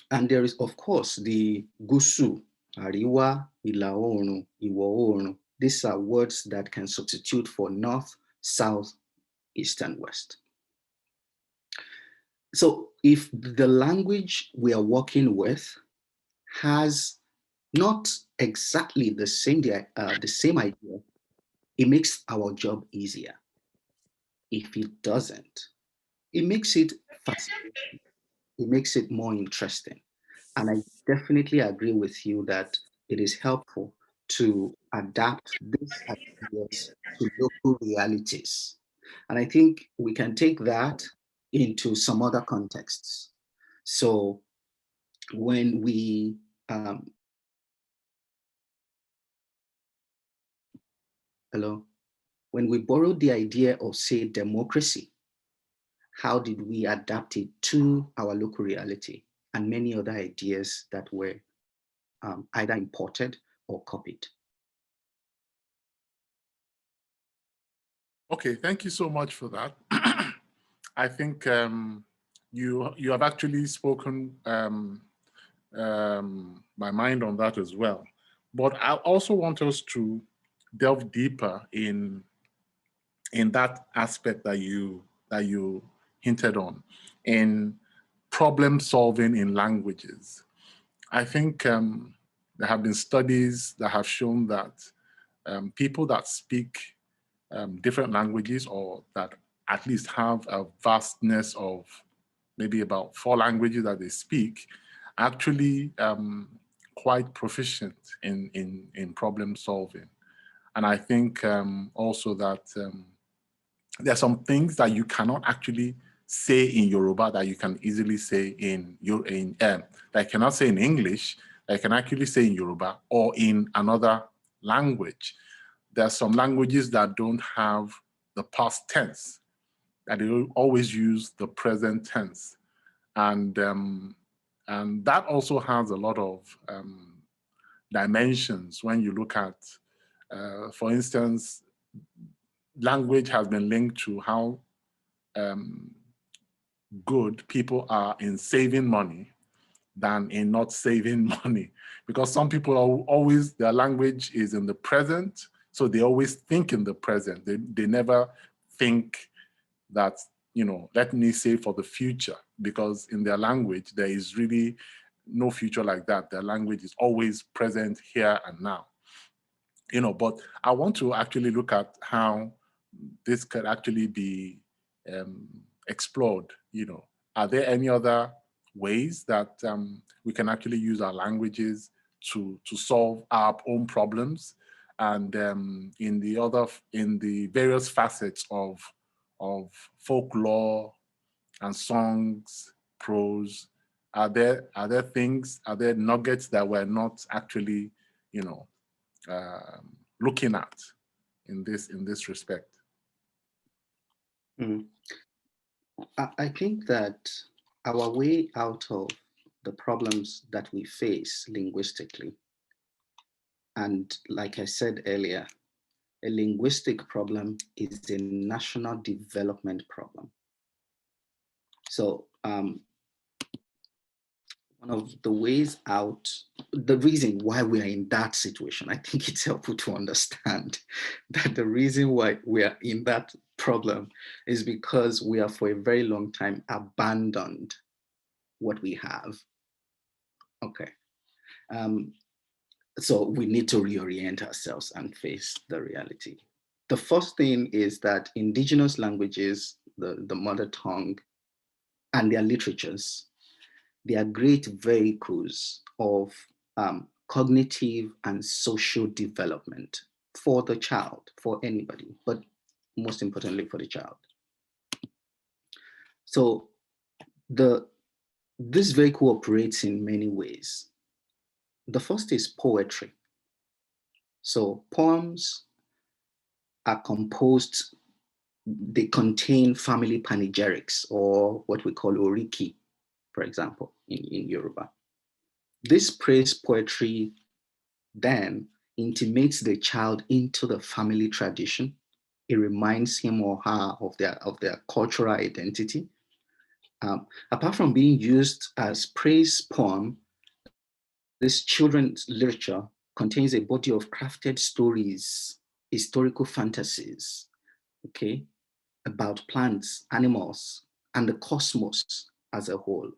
B: and there is of course the Gusu, Ariwa, Ila Oorun, Iwo Oorun. These are words that can substitute for north, south, east, and west. So if the language we are working with has not exactly the same idea, it makes our job easier. If it doesn't, it makes it fascinating. It makes it more interesting. And I definitely agree with you that it is helpful to adapt these ideas to local realities. And I think we can take that into some other contexts. So when we, when we borrowed the idea of, say, democracy, how did we adapt it to our local reality, and many other ideas that were either imported or copied?
A: Okay, thank you so much for that. I think you have actually spoken my mind on that as well. But I also want us to delve deeper in that aspect that you hinted on, in problem solving in languages. I think there have been studies that have shown that people that speak different languages, or that at least have a vastness of maybe about 4 languages that they speak, actually quite proficient in problem solving. And I think also that there are some things that you cannot actually say in Yoruba that you can easily say that I cannot say in English, that I can actually say in Yoruba or in another language. There are some languages that don't have the past tense, that they always use the present tense. And that also has a lot of dimensions when you look at, for instance, language has been linked to how good people are in saving money than in not saving money. Because some people are always, their language is in the present, so they always think in the present. They never think that, let me save for the future, because in their language, there is really no future like that. Their language is always present here and now. But I want to actually look at how this could actually be explored. Are there any other ways that we can actually use our languages to solve our own problems? And in the various facets of folklore and songs, pros? Are there things, are there nuggets that we're not actually, looking at in this respect?
B: Mm. I think that our way out of the problems that we face linguistically, and like I said earlier, a linguistic problem is a national development problem. So one of the ways out, the reason why we are in that situation, I think it's helpful to understand that the reason why we are in that problem is because we have for a very long time abandoned what we have. Okay. So we need to reorient ourselves and face the reality. The first thing is that indigenous languages, the mother tongue, and their literatures, they are great vehicles of cognitive and social development for the child, for anybody, but most importantly for the child. So this vehicle operates in many ways. The first is poetry. So poems are composed, they contain family panegyrics, or what we call oriki, for example, in Yoruba. This praise poetry then intimates the child into the family tradition. It reminds him or her of their cultural identity. Apart from being used as praise poem, this children's literature contains a body of crafted stories, historical fantasies, okay, about plants, animals, and the cosmos as a whole.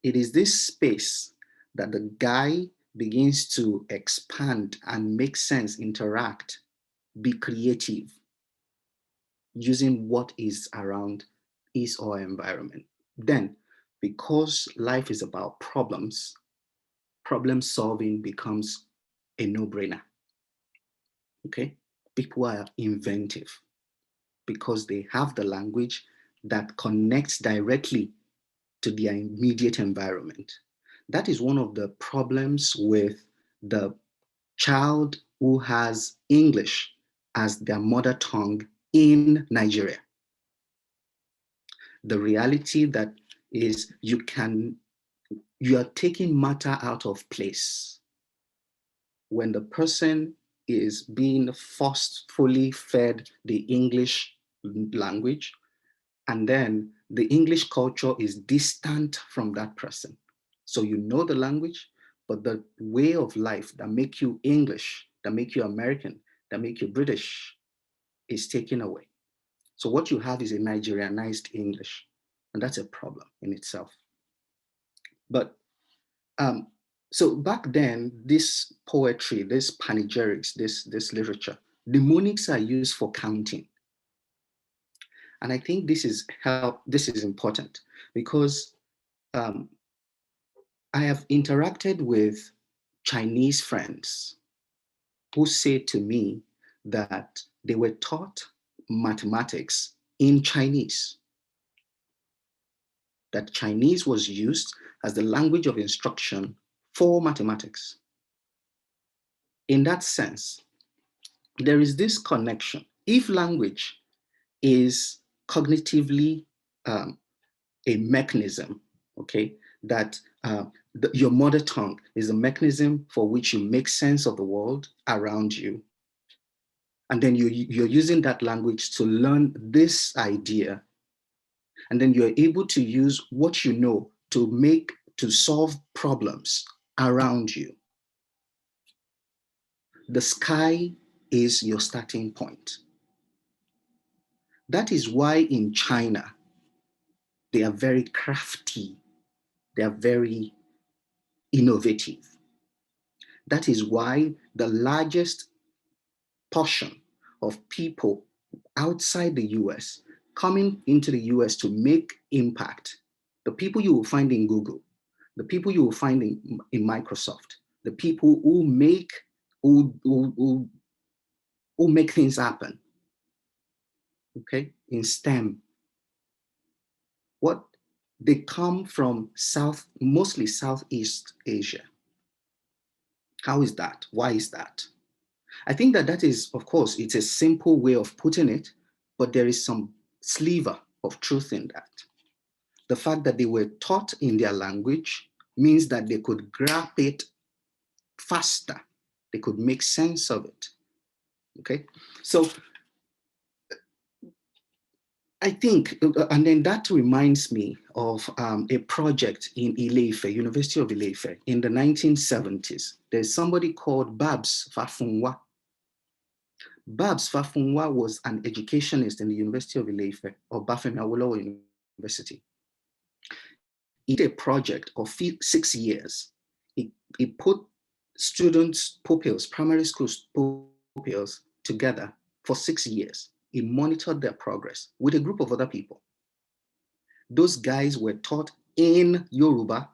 B: It is this space that the guy begins to expand and make sense, interact, be creative, using what is around his or her environment. Then, because life is about problems, problem solving becomes a no-brainer. Okay? People are inventive because they have the language that connects directly to their immediate environment. That is one of the problems with the child who has English as their mother tongue in Nigeria. The reality that is you are taking matter out of place when the person is being forcefully fed the English language, and then the English culture is distant from that person. So you know the language, but the way of life that make you English, that make you American, that make you British is taken away. So what you have is a Nigerianized English, and that's a problem in itself. But so back then, this poetry, this panegyrics, this literature, mnemonics are used for counting. And I think this is important because I have interacted with Chinese friends who say to me that they were taught mathematics in Chinese, that Chinese was used as the language of instruction for mathematics. In that sense, there is this connection. If language is cognitively a mechanism, okay, that your mother tongue is a mechanism for which you make sense of the world around you, and then you're using that language to learn this idea, and then you're able to use what you know to solve problems around you. The sky is your starting point. That is why in China, they are very crafty. They are very innovative. That is why the largest portion of people outside the US coming into the US to make impact, the people you will find in Google, the people you will find in Microsoft, the people who make things happen, okay, in STEM. What They come from mostly Southeast Asia. How is that? Why is that? I think that is, of course, it's a simple way of putting it, but there is some sliver of truth in that. The fact that they were taught in their language means that they could grab it faster. They could make sense of it. Okay, so I think, and then that reminds me of a project in Ile-Ife, University of Ile-Ife, in the 1970s. There's somebody called Babs Fafunwa. Babs Fafunwa was an educationist in the University of Ile-Ife, or Bafemi Awolowo University. He did a project of 6 years. He put students, pupils, primary school pupils together for 6 years. He monitored their progress with a group of other people. Those guys were taught in Yoruba.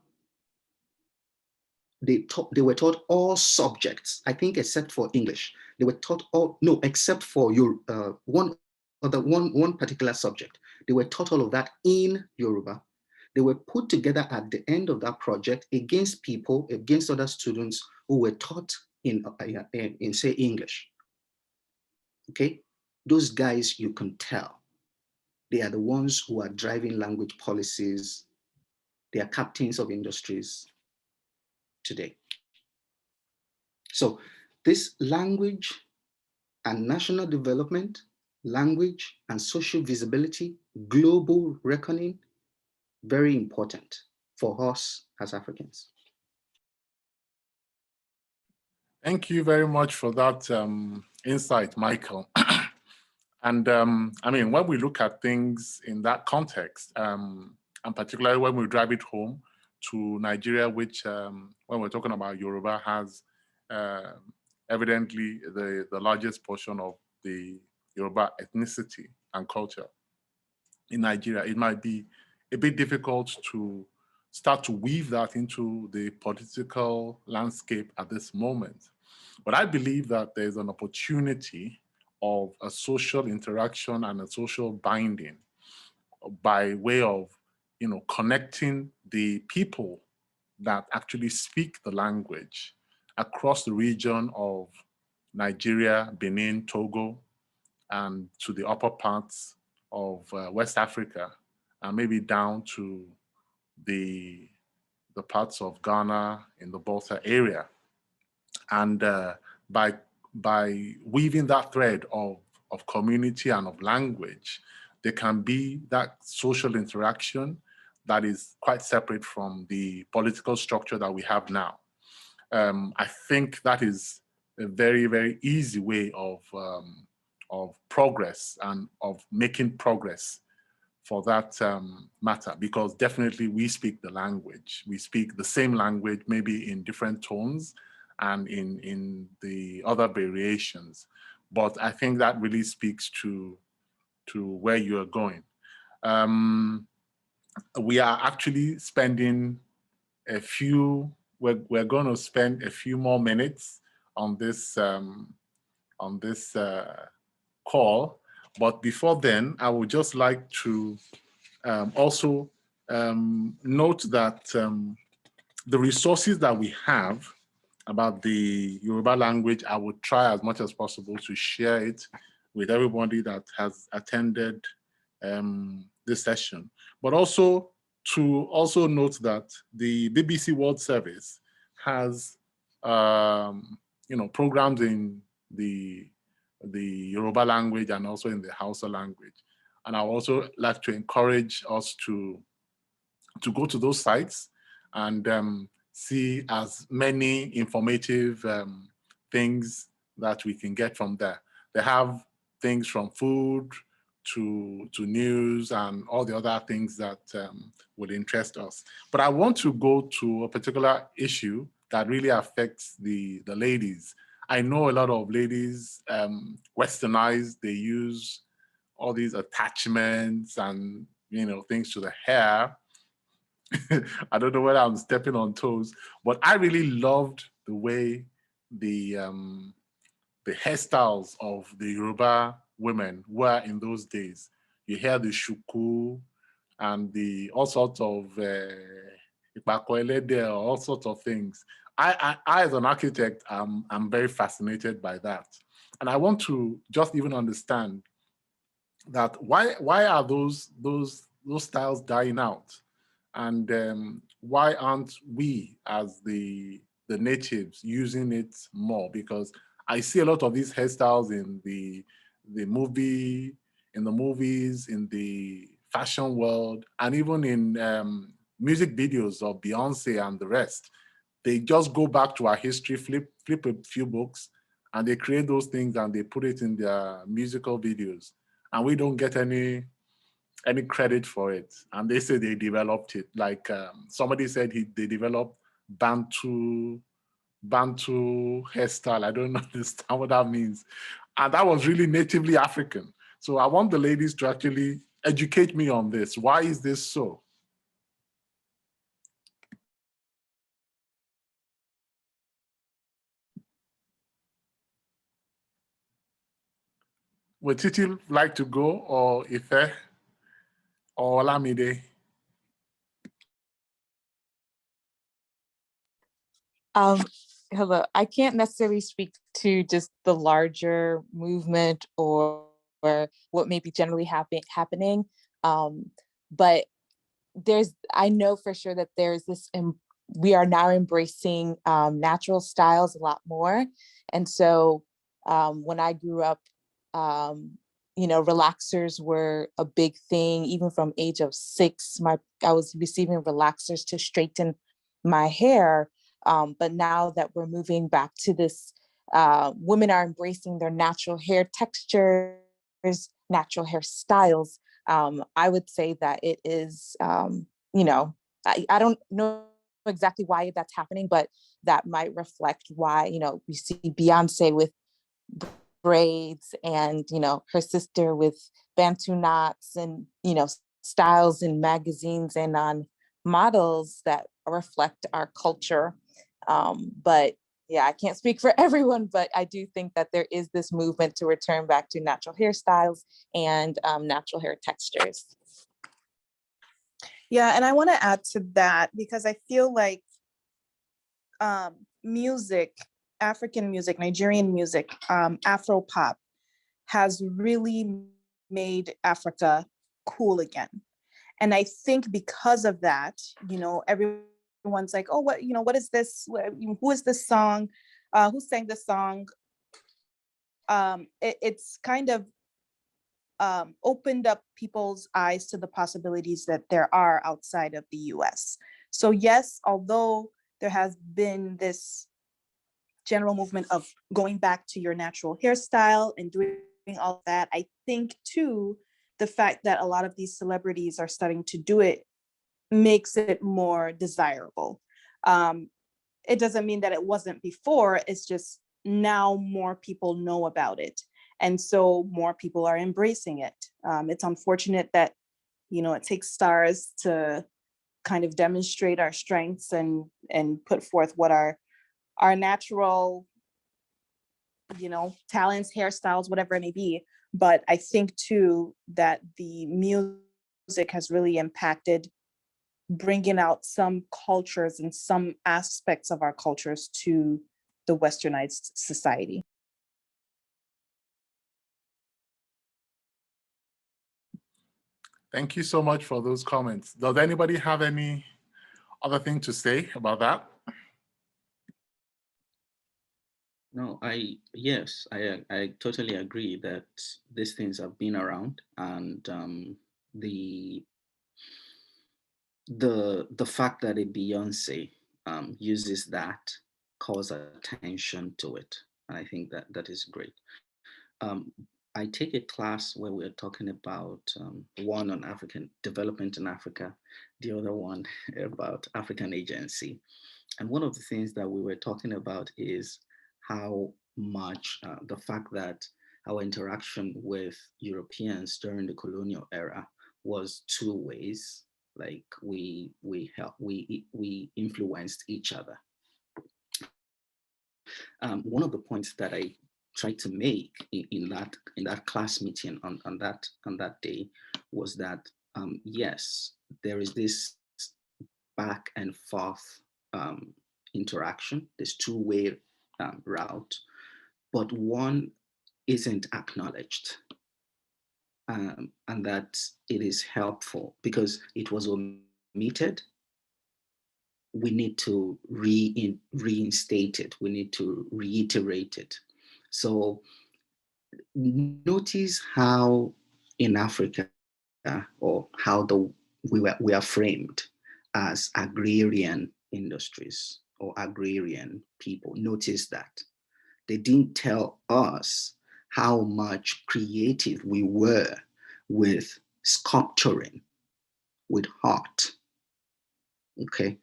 B: They were taught all subjects, I think, except for English. They were taught except for one particular subject. They were taught all of that in Yoruba. They were put together at the end of that project against other students who were taught in say, English. Okay, those guys, you can tell, they are the ones who are driving language policies. They are captains of industries today. So this language and national development, language and social visibility, global reckoning, very important for us as Africans.
A: Thank you very much for that insight, Michael. And I mean, when we look at things in that context, and particularly when we drive it home to Nigeria, which when we're talking about Yoruba has evidently the largest portion of the Yoruba ethnicity and culture in Nigeria, it might be a bit difficult to start to weave that into the political landscape at this moment. But I believe that there's an opportunity of a social interaction and a social binding by way of, connecting the people that actually speak the language across the region of Nigeria, Benin, Togo, and to the upper parts of West Africa, and maybe down to the parts of Ghana in the Volta area. And by weaving that thread of community and of language, there can be that social interaction that is quite separate from the political structure that we have now. I think that is a very, very easy way of progress and of making progress for that matter, because definitely we speak the language. We speak the same language, maybe in different tones and in the other variations. But I think that really speaks to where you're going. We are actually spending we're going to spend a few more minutes on this call. But before then, I would just like to also note that the resources that we have about the Yoruba language, I would try as much as possible to share it with everybody that has attended this session. But also to note that the BBC World Service has programs in the Yoruba language and also in the Hausa language. And I would also like to encourage us to go to those sites and see as many informative things that we can get from there. They have things from food to news and all the other things that would interest us. But I want to go to a particular issue that really affects the ladies. I know a lot of ladies westernized, they use all these attachments and things to the hair. I don't know whether I'm stepping on toes, but I really loved the way the hairstyles of the Yoruba women were in those days. You hear the shuku, and the all sorts of all sorts of things. I as an architect, I'm very fascinated by that, and I want to just even understand that why are those styles dying out, and why aren't we as the natives using it more? Because I see a lot of these hairstyles in the movie, in the movies, in the fashion world, and even in music videos of Beyonce and the rest. They just go back to our history, flip a few books, and they create those things and they put it in their musical videos, and we don't get any credit for it. And they say they developed it. Like somebody said they developed Bantu hairstyle. I don't understand what that means. And that was really natively African. So I want the ladies to actually educate me on this. Why is this so? Would Titi like to go, or Ife, or Lamide?
G: Um, Hello. I can't necessarily speak to just the larger movement or what may be generally happening. But I know for sure that there's we are now embracing natural styles a lot more. And so when I grew up, relaxers were a big thing. Even from age of 6, I was receiving relaxers to straighten my hair. But now that we're moving back to this, women are embracing their natural hair textures, natural hairstyles. I would say that it is, I don't know exactly why that's happening, but that might reflect why, we see Beyonce with braids and, her sister with Bantu knots and, styles in magazines and on models that reflect our culture. But yeah, I can't speak for everyone, but I do think that there is this movement to return back to natural hairstyles and natural hair textures.
H: Yeah, and I want to add to that because I feel like music, African music, Nigerian music, Afro pop has really made Africa cool again. And I think because of that, everyone's like, oh, what is this? Who is this song? Who sang this song? It's kind of opened up people's eyes to the possibilities that there are outside of the US. So yes, although there has been this general movement of going back to your natural hairstyle and doing all of that, I think too, the fact that a lot of these celebrities are starting to do it makes it more desirable. It doesn't mean that it wasn't before, it's just now more people know about it. And so more people are embracing it. It's unfortunate that, it takes stars to kind of demonstrate our strengths and put forth what our natural, talents, hairstyles, whatever it may be. But I think too that the music has really impacted bringing out some cultures and some aspects of our cultures to the westernized society.
A: Thank you so much for those comments. Does anybody have any other thing to say about that?
B: No, yes, I totally agree that these things have been around, and the the fact that a Beyonce uses that calls attention to it. And I think that that is great. I take a class where we're talking about one on African development in Africa, the other one about African agency. And one of the things that we were talking about is how much the fact that our interaction with Europeans during the colonial era was two ways. Like we influenced each other. One of the points that I tried to make in that class meeting on that day was that yes, there is this back and forth interaction, this two-way route, but one isn't acknowledged. And that it is helpful because it was omitted. We need to reinstate it. We need to reiterate it. So notice how in Africa, or how we are framed as agrarian industries or agrarian people. Notice that they didn't tell us how much creative we were with sculpturing, with art. Okay,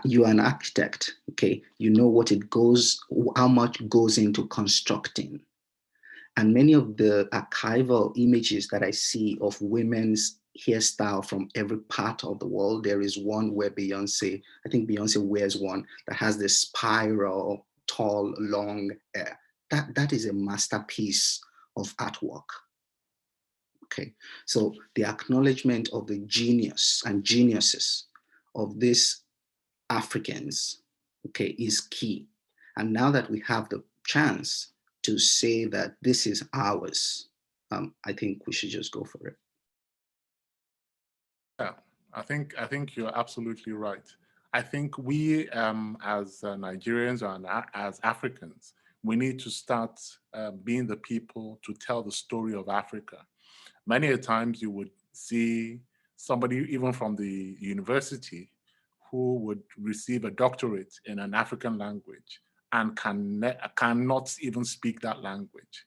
B: you are an architect. Okay, you know what it goes, how much goes into constructing. And many of the archival images that I see of women's hairstyle from every part of the world, there is one where Beyonce, I think Beyonce wears one that has this spiral, tall, long hair. That is a masterpiece of artwork. Okay, so the acknowledgement of the genius and geniuses of these Africans, okay, is key. And now that we have the chance to say that this is ours, I think we should just go for it.
A: Yeah, I think you're absolutely right. I think we, as Nigerians and as Africans, we need to start being the people to tell the story of Africa. Many a times you would see somebody even from the university who would receive a doctorate in an African language and cannot even speak that language.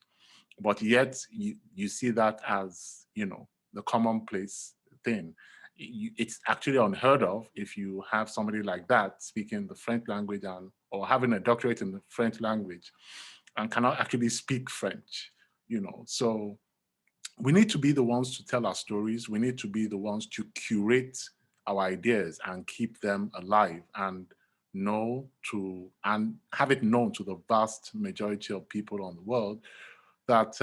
A: But yet you see that as, the commonplace thing. It's actually unheard of if you have somebody like that speaking the French language or having a doctorate in the French language and cannot actually speak French, So we need to be the ones to tell our stories. We need to be the ones to curate our ideas and keep them alive and have it known to the vast majority of people on the world that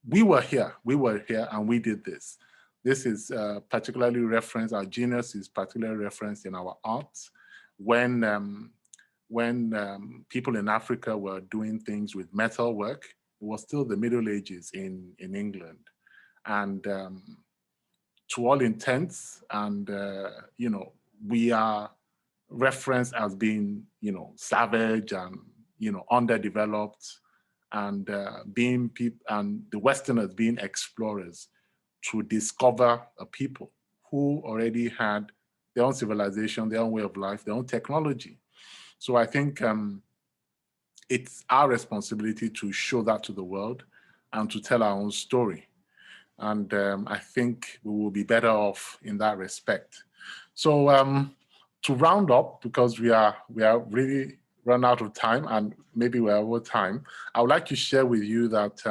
A: we were here and we did this. This is particularly referenced, our genius is particularly referenced in our art. When people in Africa were doing things with metal work, it was still the Middle Ages in England. And to all intents, and we are referenced as being, savage and, underdeveloped, and being people, and the Westerners being explorers to discover a people who already had their own civilization, their own way of life, their own technology. So I think it's our responsibility to show that to the world and to tell our own story. And I think we will be better off in that respect. So to round up, because we are really run out of time and maybe we're over time, I would like to share with you that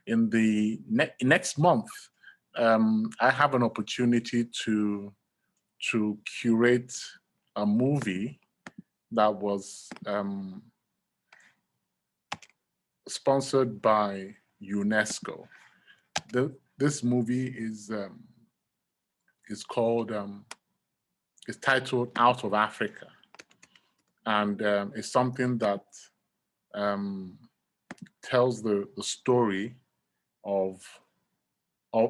A: in the next month, I have an opportunity to curate a movie that was sponsored by UNESCO. This movie is called, it's titled Out of Africa. And it's something that tells the story of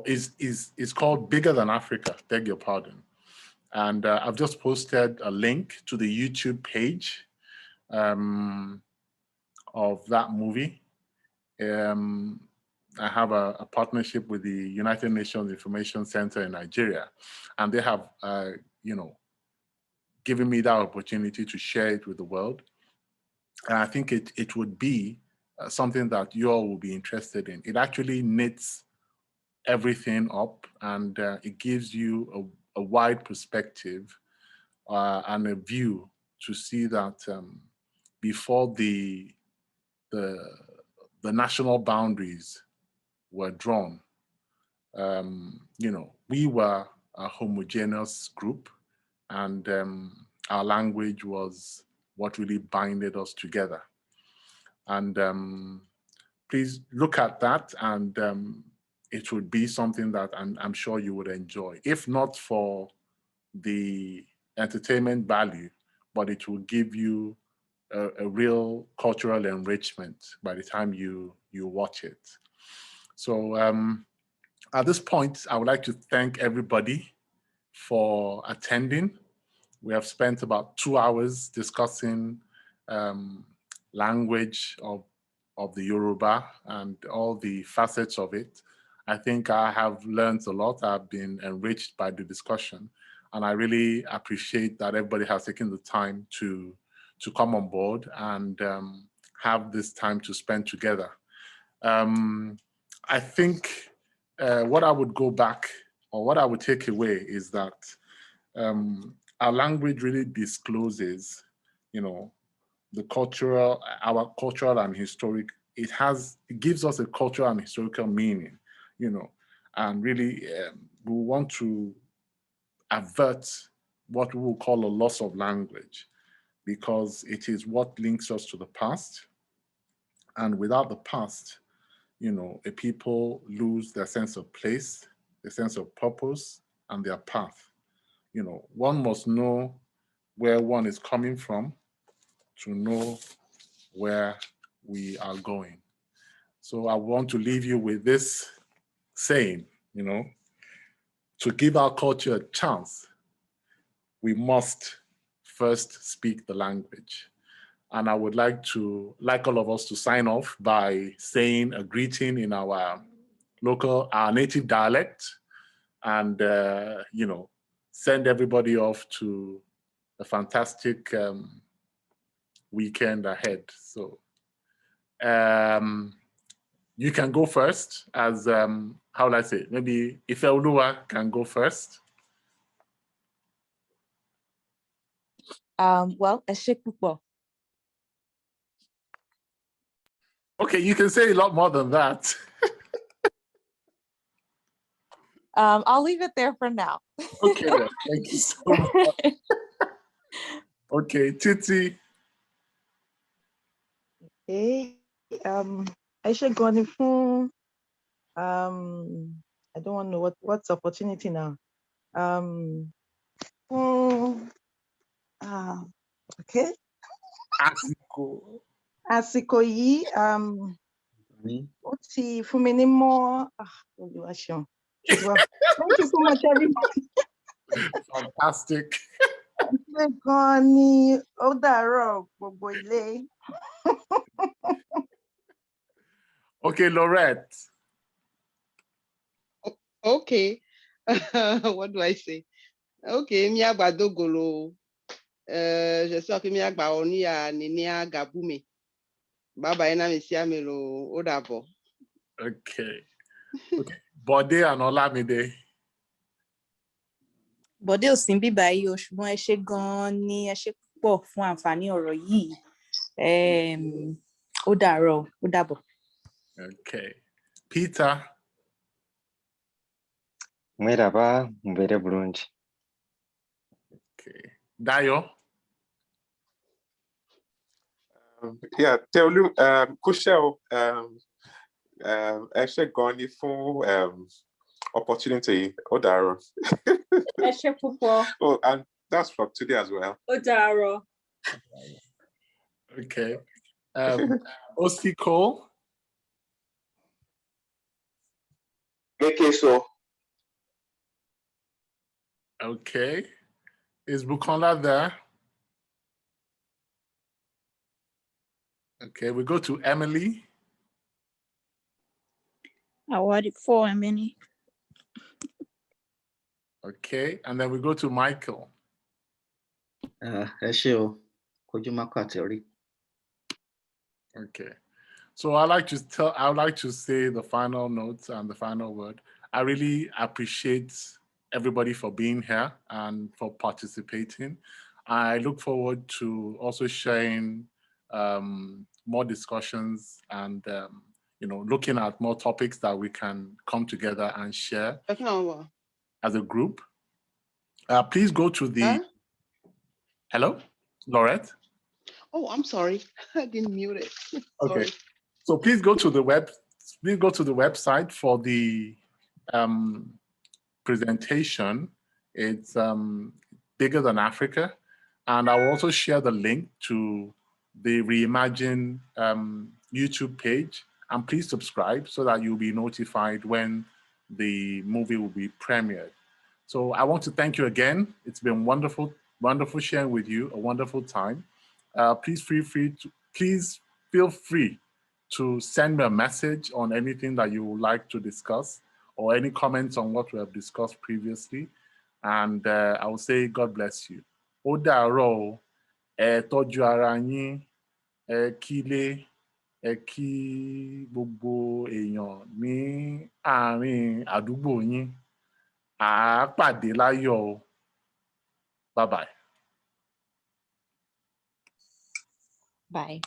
A: is called Bigger Than Africa, beg your pardon. And I've just posted a link to the YouTube page of that movie. I have a partnership with the United Nations Information Center in Nigeria, and they have, given me that opportunity to share it with the world. And I think it would be something that you all will be interested in. It actually knits everything up, and it gives you a wide perspective and a view to see that before the national boundaries were drawn, we were a homogeneous group, and our language was what really binded us together. And please look at that and it would be something that I'm sure you would enjoy, if not for the entertainment value, but it will give you a real cultural enrichment by the time you watch it. So at this point, I would like to thank everybody for attending. We have spent about 2 hours discussing language of the Yoruba and all the facets of it. I think I have learned a lot. I've been enriched by the discussion. And I really appreciate that everybody has taken the time to come on board and have this time to spend together. I think what I would go back, or what I would take away, is that our language really discloses, the our cultural and historic. It gives us a cultural and historical meaning, and really we want to avert what we will call a loss of language, because it is what links us to the past. And without the past, a people lose their sense of place, their sense of purpose, and their path. One must know where one is coming from to know where we are going. So I want to leave you with this saying, to give our culture a chance, we must first speak the language. And I would like all of us to sign off by saying a greeting in our native dialect, and, send everybody off to a fantastic weekend ahead. So you can go first as, how will I say, maybe Ifeoluwa can go first.
G: Well, Eshekupo.
A: Okay, you can say a lot more than that.
G: I'll leave it there for now.
A: Okay, then. Thank you so much. Okay, Titi.
C: Okay. I should go on the phone. I don't want to know what's opportunity now. Okay. Àsìkò yìí, ó ti fún mi ní mọ́ Olúwa ṣeun. Well, thank you so much, everybody.
A: Fantastic.
C: Ṣé gan ni ó dàárọ̀ gbogbo ilé.
A: Okay, Laurette.
I: Okay. What do I say? Okay, mi agbadogolo. J'espère que mi agba oni ya nini agabume. Baba ena mi si amelo odabo.
A: Okay. Okay. Bode and Olamide.
G: Bọ̀dé ò sí níbí báyìí o, ṣùgbọ́n ẹ ṣé gan-an ni, ẹ ṣé púpọ̀ fún àǹfààní ọ̀rọ̀ yìí. Ó dàárọ̀, ó dàbọ̀.
A: Okay. Peter.
J: Merhaba, mbere bulungi.
A: Okay. Dayo.
L: Yeah, Teolu, Kushel, ẹ ṣé gan ni fún opportunity. Ó dàárọ̀.
G: Ẹ ṣé púpọ̀.
L: Oh, and that's from today as well.
G: Ó dàárọ̀.
A: Okay. Osi Cole.
K: Okay, so.
A: Okay. Is Bukola there? Okay, we go to Emily.
M: Award for Emily.
A: Okay, and then we go to Michael.
B: Ẹ ṣé o, kojú má kọ àtẹ̀rí.
A: Okay. So I would like to say the final notes and the final word. I really appreciate everybody for being here and for participating. I look forward to also sharing more discussions and looking at more topics that we can come together and share as a group. Please go to the Hello, Laurette.
I: Oh, I'm sorry. I didn't mute it.
A: Okay.
I: Sorry.
A: So please go to the please go to the website for the presentation. It's bigger than Africa. And I'll also share the link to the Reimagine YouTube page. And please subscribe so that you'll be notified when the movie will be premiered. So I want to thank you again. It's been wonderful, wonderful sharing with you, a wonderful time. Please feel free to send me a message on anything that you would like to discuss or any comments on what we have discussed previously. And I will say, God bless you. Ó dàárọ̀, ẹ tọ́jú ara yín, ẹ kílé, ẹ kí gbogbo èèyàn ní àárín àdúgbò yín. À á pàdé láyọ̀ o. Bye-bye.
G: Bye.